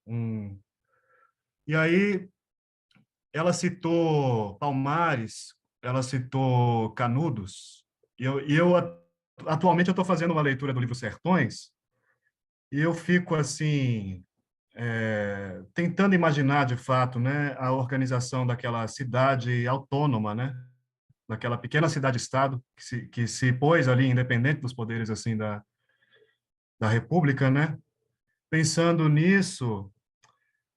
Speaker 17: E aí ela citou Palmares, ela citou Canudos, e eu atualmente eu estou fazendo uma leitura do livro Sertões, e eu fico assim tentando imaginar de fato, né, a organização daquela cidade autônoma, né, daquela pequena cidade-estado que se pôs ali independente dos poderes assim da República, né? Pensando nisso,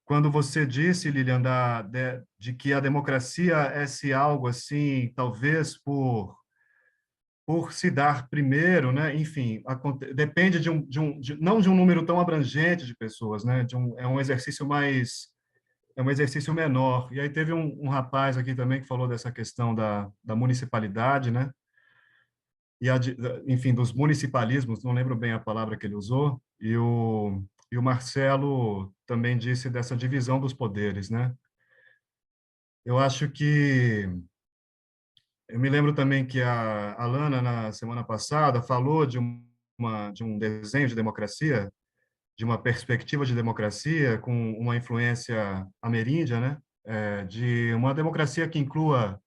Speaker 17: quando você disse, Lilian, de que a democracia é esse algo assim, talvez por por se dar primeiro, né? Enfim, depende não de um número tão abrangente de pessoas, né? É um exercício menor. E aí teve um rapaz aqui também que falou dessa questão da municipalidade, né? Enfim, dos municipalismos, não lembro bem a palavra que ele usou, e o Marcelo também disse dessa divisão dos poderes, né? Eu acho que eu me lembro também que a Alana, na semana passada, falou de um desenho de democracia, de uma perspectiva de democracia com uma influência ameríndia, né? De uma democracia que inclua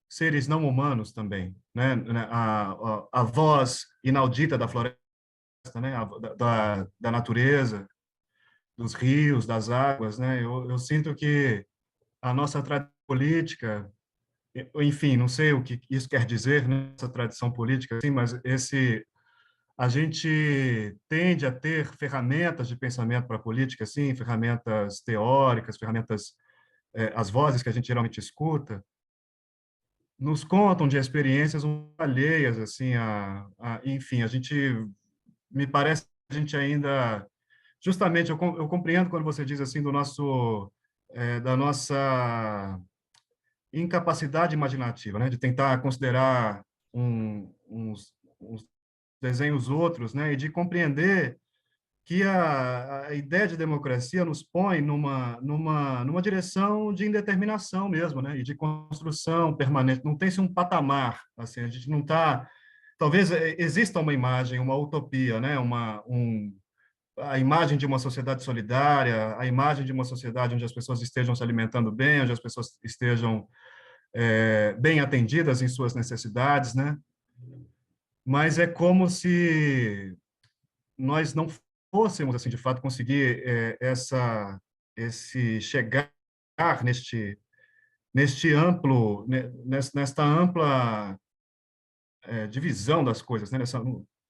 Speaker 17: seres não humanos também, né? A voz inaudita da floresta, né? Da natureza, dos rios, das águas, né? Eu sinto que a nossa tradição política, enfim, não sei o que isso quer dizer, né, essa tradição política, assim, mas a gente tende a ter ferramentas de pensamento para a política, assim, ferramentas teóricas, as vozes que a gente geralmente escuta, nos contam de experiências alheias, assim, enfim, me parece que a gente ainda, justamente, eu compreendo quando você diz, assim, da nossa incapacidade imaginativa, né, de tentar considerar uns desenhos outros, né, e de compreender que a ideia de democracia nos põe numa direção de indeterminação mesmo, né, e de construção permanente. Não tem-se um patamar, assim, a gente não está... Talvez exista uma imagem, uma utopia, né, a imagem de uma sociedade solidária, a imagem de uma sociedade onde as pessoas estejam se alimentando bem, onde as pessoas estejam bem atendidas em suas necessidades, né? Mas é como se nós não fôssemos, assim, de fato, conseguir esse chegar neste amplo, nesta ampla divisão das coisas, né?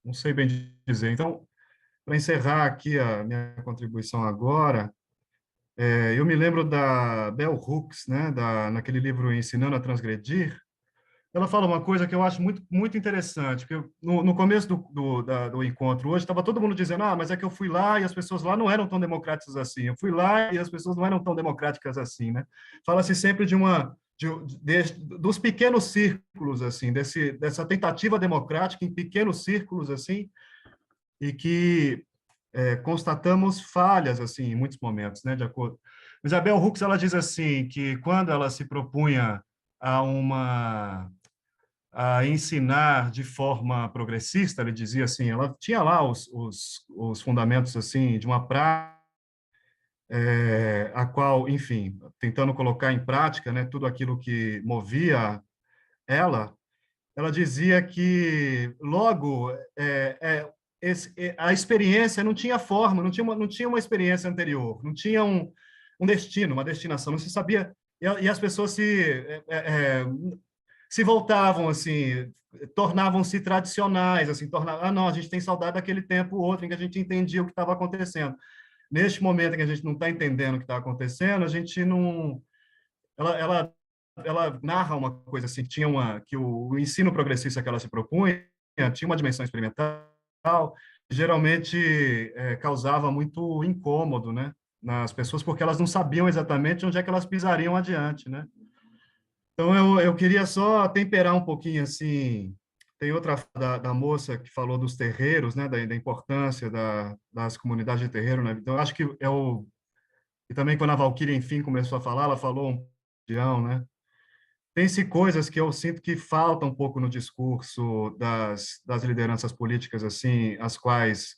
Speaker 17: Não sei bem dizer. Então, para encerrar aqui a minha contribuição agora, eu me lembro da Bell Hooks, né? Naquele livro Ensinando a Transgredir. Ela fala uma coisa que eu acho muito, muito interessante, porque no começo do encontro hoje, estava todo mundo dizendo, mas é que eu fui lá e as pessoas lá não eram tão democráticas assim, eu fui lá e as pessoas não eram tão democráticas assim, né? Fala-se sempre dos pequenos círculos, assim, dessa tentativa democrática em pequenos círculos, assim, e que constatamos falhas, assim, em muitos momentos, né, de acordo. Mas a Bell Hooks, ela diz assim, que quando ela se propunha a ensinar de forma progressista, ele dizia assim, ela tinha lá os fundamentos assim de uma prática a qual, enfim, tentando colocar em prática, né, tudo aquilo que movia ela dizia que logo a experiência não tinha forma, não tinha uma experiência anterior, não tinha um destino, uma destinação, não se sabia, e as pessoas se voltavam, assim, tornavam-se tradicionais, assim, não, a gente tem saudade daquele tempo ou outro em que a gente entendia o que estava acontecendo. Neste momento em que a gente não está entendendo o que está acontecendo, a gente não... Ela narra uma coisa assim, que o ensino progressista que ela se propunha tinha uma dimensão experimental, geralmente causava muito incômodo, né, nas pessoas, porque elas não sabiam exatamente onde é que elas pisariam adiante, né? Então, eu queria só temperar um pouquinho, assim, tem outra da moça que falou dos terreiros, né, da importância das comunidades de terreiro, né? Então, eu acho que e também quando a Valquíria, enfim, começou a falar, ela falou né? Tem-se coisas que eu sinto que faltam um pouco no discurso das lideranças políticas, assim, as quais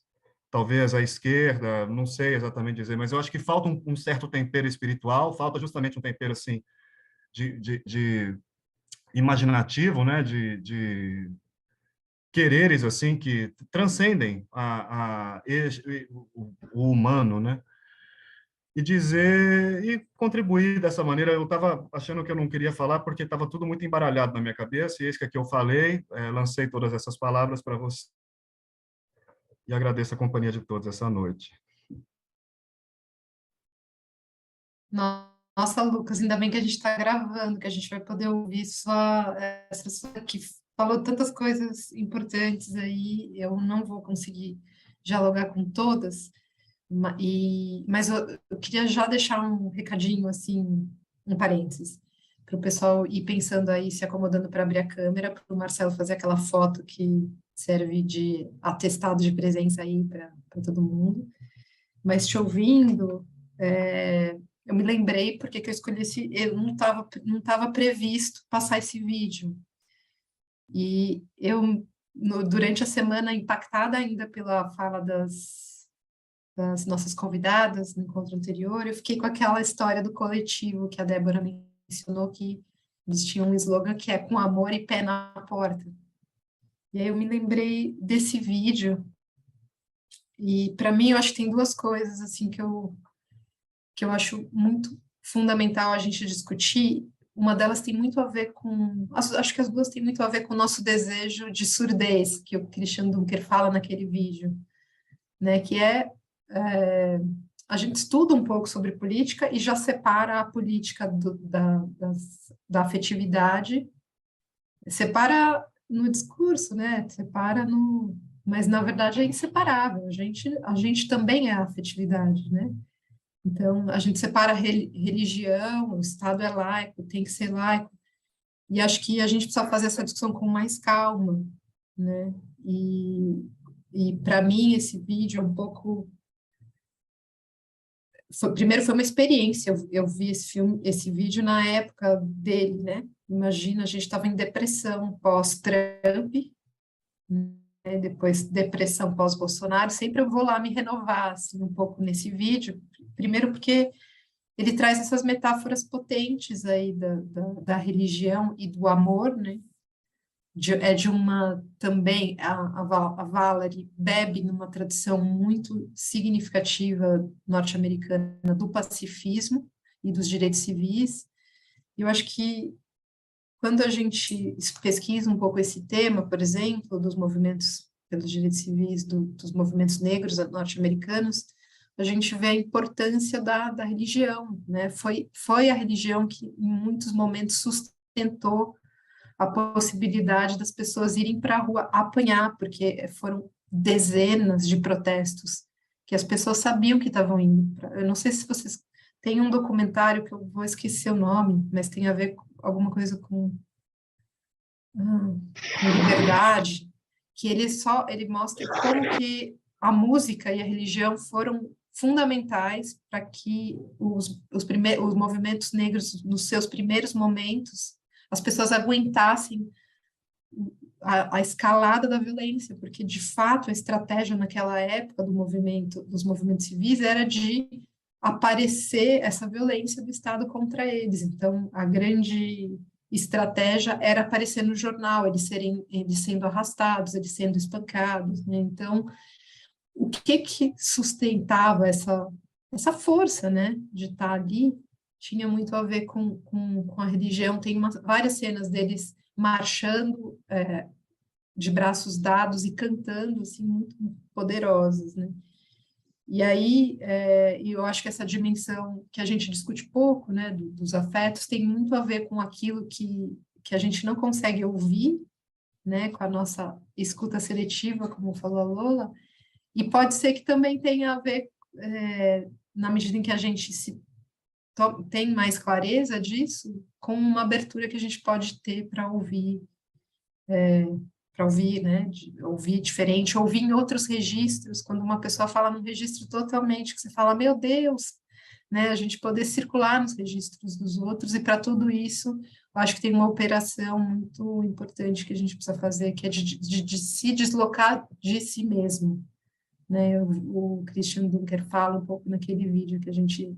Speaker 17: talvez a esquerda, não sei exatamente dizer, mas eu acho que falta um certo tempero espiritual, falta justamente um tempero, assim, de imaginativo, né, de quereres assim que transcendem o humano, né? E contribuir dessa maneira. Eu estava achando que eu não queria falar porque estava tudo muito embaralhado na minha cabeça, e eis que aqui eu falei, lancei todas essas palavras para você e agradeço a companhia de todos essa noite.
Speaker 2: Nossa, Lucas, ainda bem que a gente está gravando, que a gente vai poder ouvir essa sua que falou tantas coisas importantes aí, eu não vou conseguir dialogar com todas, mas eu queria já deixar um recadinho, assim, um parênteses, para o pessoal ir pensando aí, se acomodando para abrir a câmera, para o Marcelo fazer aquela foto que serve de atestado de presença aí para todo mundo. Mas te ouvindo, eu me lembrei porque que eu escolhi eu não estava previsto passar esse vídeo. E eu, durante a semana, impactada ainda pela fala das nossas convidadas no encontro anterior, eu fiquei com aquela história do coletivo que a Débora mencionou, que eles tinham um slogan que é com amor e pé na porta. E aí eu me lembrei desse vídeo, e para mim eu acho que tem duas coisas assim que eu acho muito fundamental a gente discutir. Uma delas tem muito a ver com, acho que as duas têm muito a ver com o nosso desejo de surdez, que o Christian Dunker fala naquele vídeo, né, que a gente estuda um pouco sobre política e já separa a política da afetividade, separa no discurso, né, separa no... Mas, na verdade, é inseparável. A gente também é a afetividade, né? Então, a gente separa religião, o Estado é laico, tem que ser laico. E acho que a gente precisa fazer essa discussão com mais calma, né? E para mim, esse vídeo é um pouco... Primeiro, foi uma experiência. Eu vi esse vídeo na época dele, né? Imagina, a gente estava em depressão pós-Trump, depois depressão pós-Bolsonaro, sempre eu vou lá me renovar assim, um pouco nesse vídeo, primeiro porque ele traz essas metáforas potentes aí da religião e do amor, né? Também, a Valerie bebe numa tradição muito significativa norte-americana do pacifismo e dos direitos civis. Eu acho que quando a gente pesquisa um pouco esse tema, por exemplo, dos movimentos pelos direitos civis, dos movimentos negros norte-americanos, a gente vê a importância da religião, né? Foi a religião que, em muitos momentos, sustentou a possibilidade das pessoas irem para a rua apanhar, porque foram dezenas de protestos que as pessoas sabiam que estavam indo. Eu não sei se vocês... Tem um documentário que eu vou esquecer o nome, mas tem a ver com alguma coisa com liberdade, que ele mostra como que a música e a religião foram fundamentais para que os movimentos negros, nos seus primeiros momentos, as pessoas aguentassem a escalada da violência, porque, de fato, a estratégia naquela época dos movimentos civis era de aparecer essa violência do Estado contra eles. Então, a grande estratégia era aparecer no jornal, eles sendo arrastados, eles sendo espancados, né? Então, o que sustentava essa força, né, de estar ali, tinha muito a ver com a religião. Tem várias cenas deles marchando de braços dados e cantando, assim, muito poderosas, né? E aí, eu acho que essa dimensão que a gente discute pouco, né, dos afetos, tem muito a ver com aquilo que a gente não consegue ouvir, né, com a nossa escuta seletiva, como falou a Lola, e pode ser que também tenha a ver, na medida em que a gente tem mais clareza disso, com uma abertura que a gente pode ter para ouvir, né, ouvir diferente, ouvir em outros registros, quando uma pessoa fala num registro totalmente, que você fala, meu Deus, né, a gente poder circular nos registros dos outros, e para tudo isso, eu acho que tem uma operação muito importante que a gente precisa fazer, que é de se deslocar de si mesmo, né, o Christian Dunker fala um pouco naquele vídeo que a gente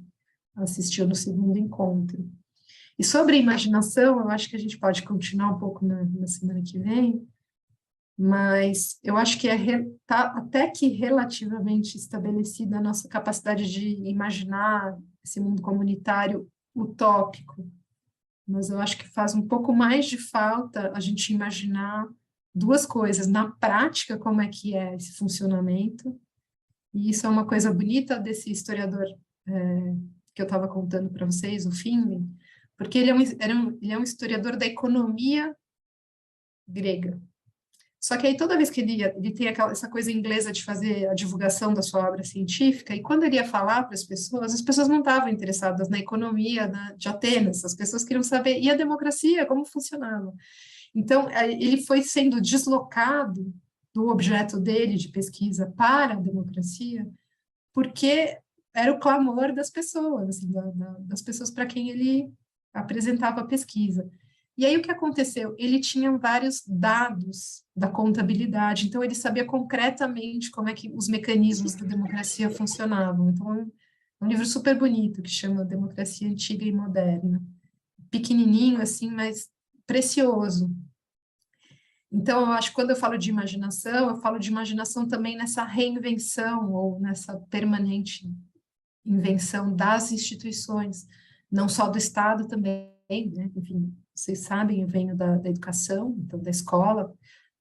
Speaker 2: assistiu no segundo encontro. E sobre a imaginação, eu acho que a gente pode continuar um pouco na semana que vem, mas eu acho que tá até que relativamente estabelecida a nossa capacidade de imaginar esse mundo comunitário utópico, mas eu acho que faz um pouco mais de falta a gente imaginar duas coisas, na prática, como é que é esse funcionamento, e isso é uma coisa bonita desse historiador que eu estava contando para vocês, o Finley, porque ele é um historiador da economia grega. Só que aí toda vez que ele tem essa coisa inglesa de fazer a divulgação da sua obra científica, e quando ele ia falar para as pessoas não estavam interessadas na economia de Atenas, as pessoas queriam saber, e a democracia, como funcionava? Então, ele foi sendo deslocado do objeto dele de pesquisa para a democracia, porque era o clamor das pessoas, assim, das pessoas para quem ele apresentava a pesquisa. E aí o que aconteceu? Ele tinha vários dados da contabilidade, então ele sabia concretamente como é que os mecanismos da democracia funcionavam. Então é um livro super bonito que chama Democracia Antiga e Moderna. Pequenininho assim, mas precioso. Então eu acho que quando eu falo de imaginação, eu falo de imaginação também nessa reinvenção ou nessa permanente invenção das instituições, não só do Estado também, né? Enfim, vocês sabem, eu venho da educação, então da escola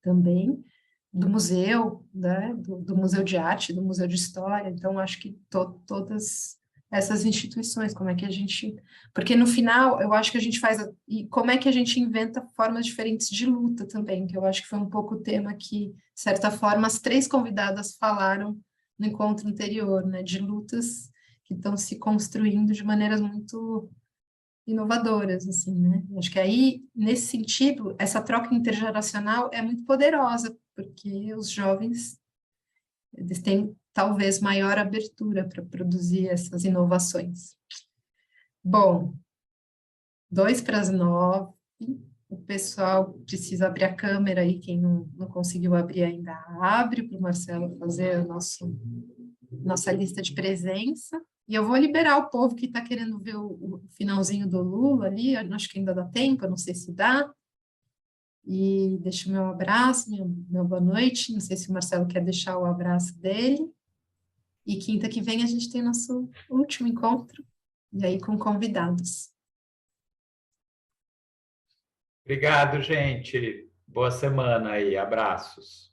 Speaker 2: também, do museu, né? do Museu de Arte, do Museu de História, então acho que todas essas instituições, como é que a gente... Porque no final, eu acho que a gente faz... E como é que a gente inventa formas diferentes de luta também, que eu acho que foi um pouco o tema que, de certa forma, as 3 convidadas falaram no encontro anterior, né? De lutas que estão se construindo de maneiras muito inovadoras, assim, né? Acho que aí, nesse sentido, essa troca intergeracional é muito poderosa, porque os jovens, eles têm talvez maior abertura para produzir essas inovações. Bom, 8:55, o pessoal precisa abrir a câmera aí, quem não conseguiu abrir ainda, abre para o Marcelo fazer a nossa lista de presença. E eu vou liberar o povo que está querendo ver o finalzinho do Lula ali, acho que ainda dá tempo, eu não sei se dá. E deixo meu abraço, meu boa noite, não sei se o Marcelo quer deixar o abraço dele. E quinta que vem a gente tem nosso último encontro, e aí com convidados.
Speaker 13: Obrigado, gente. Boa semana aí. Abraços.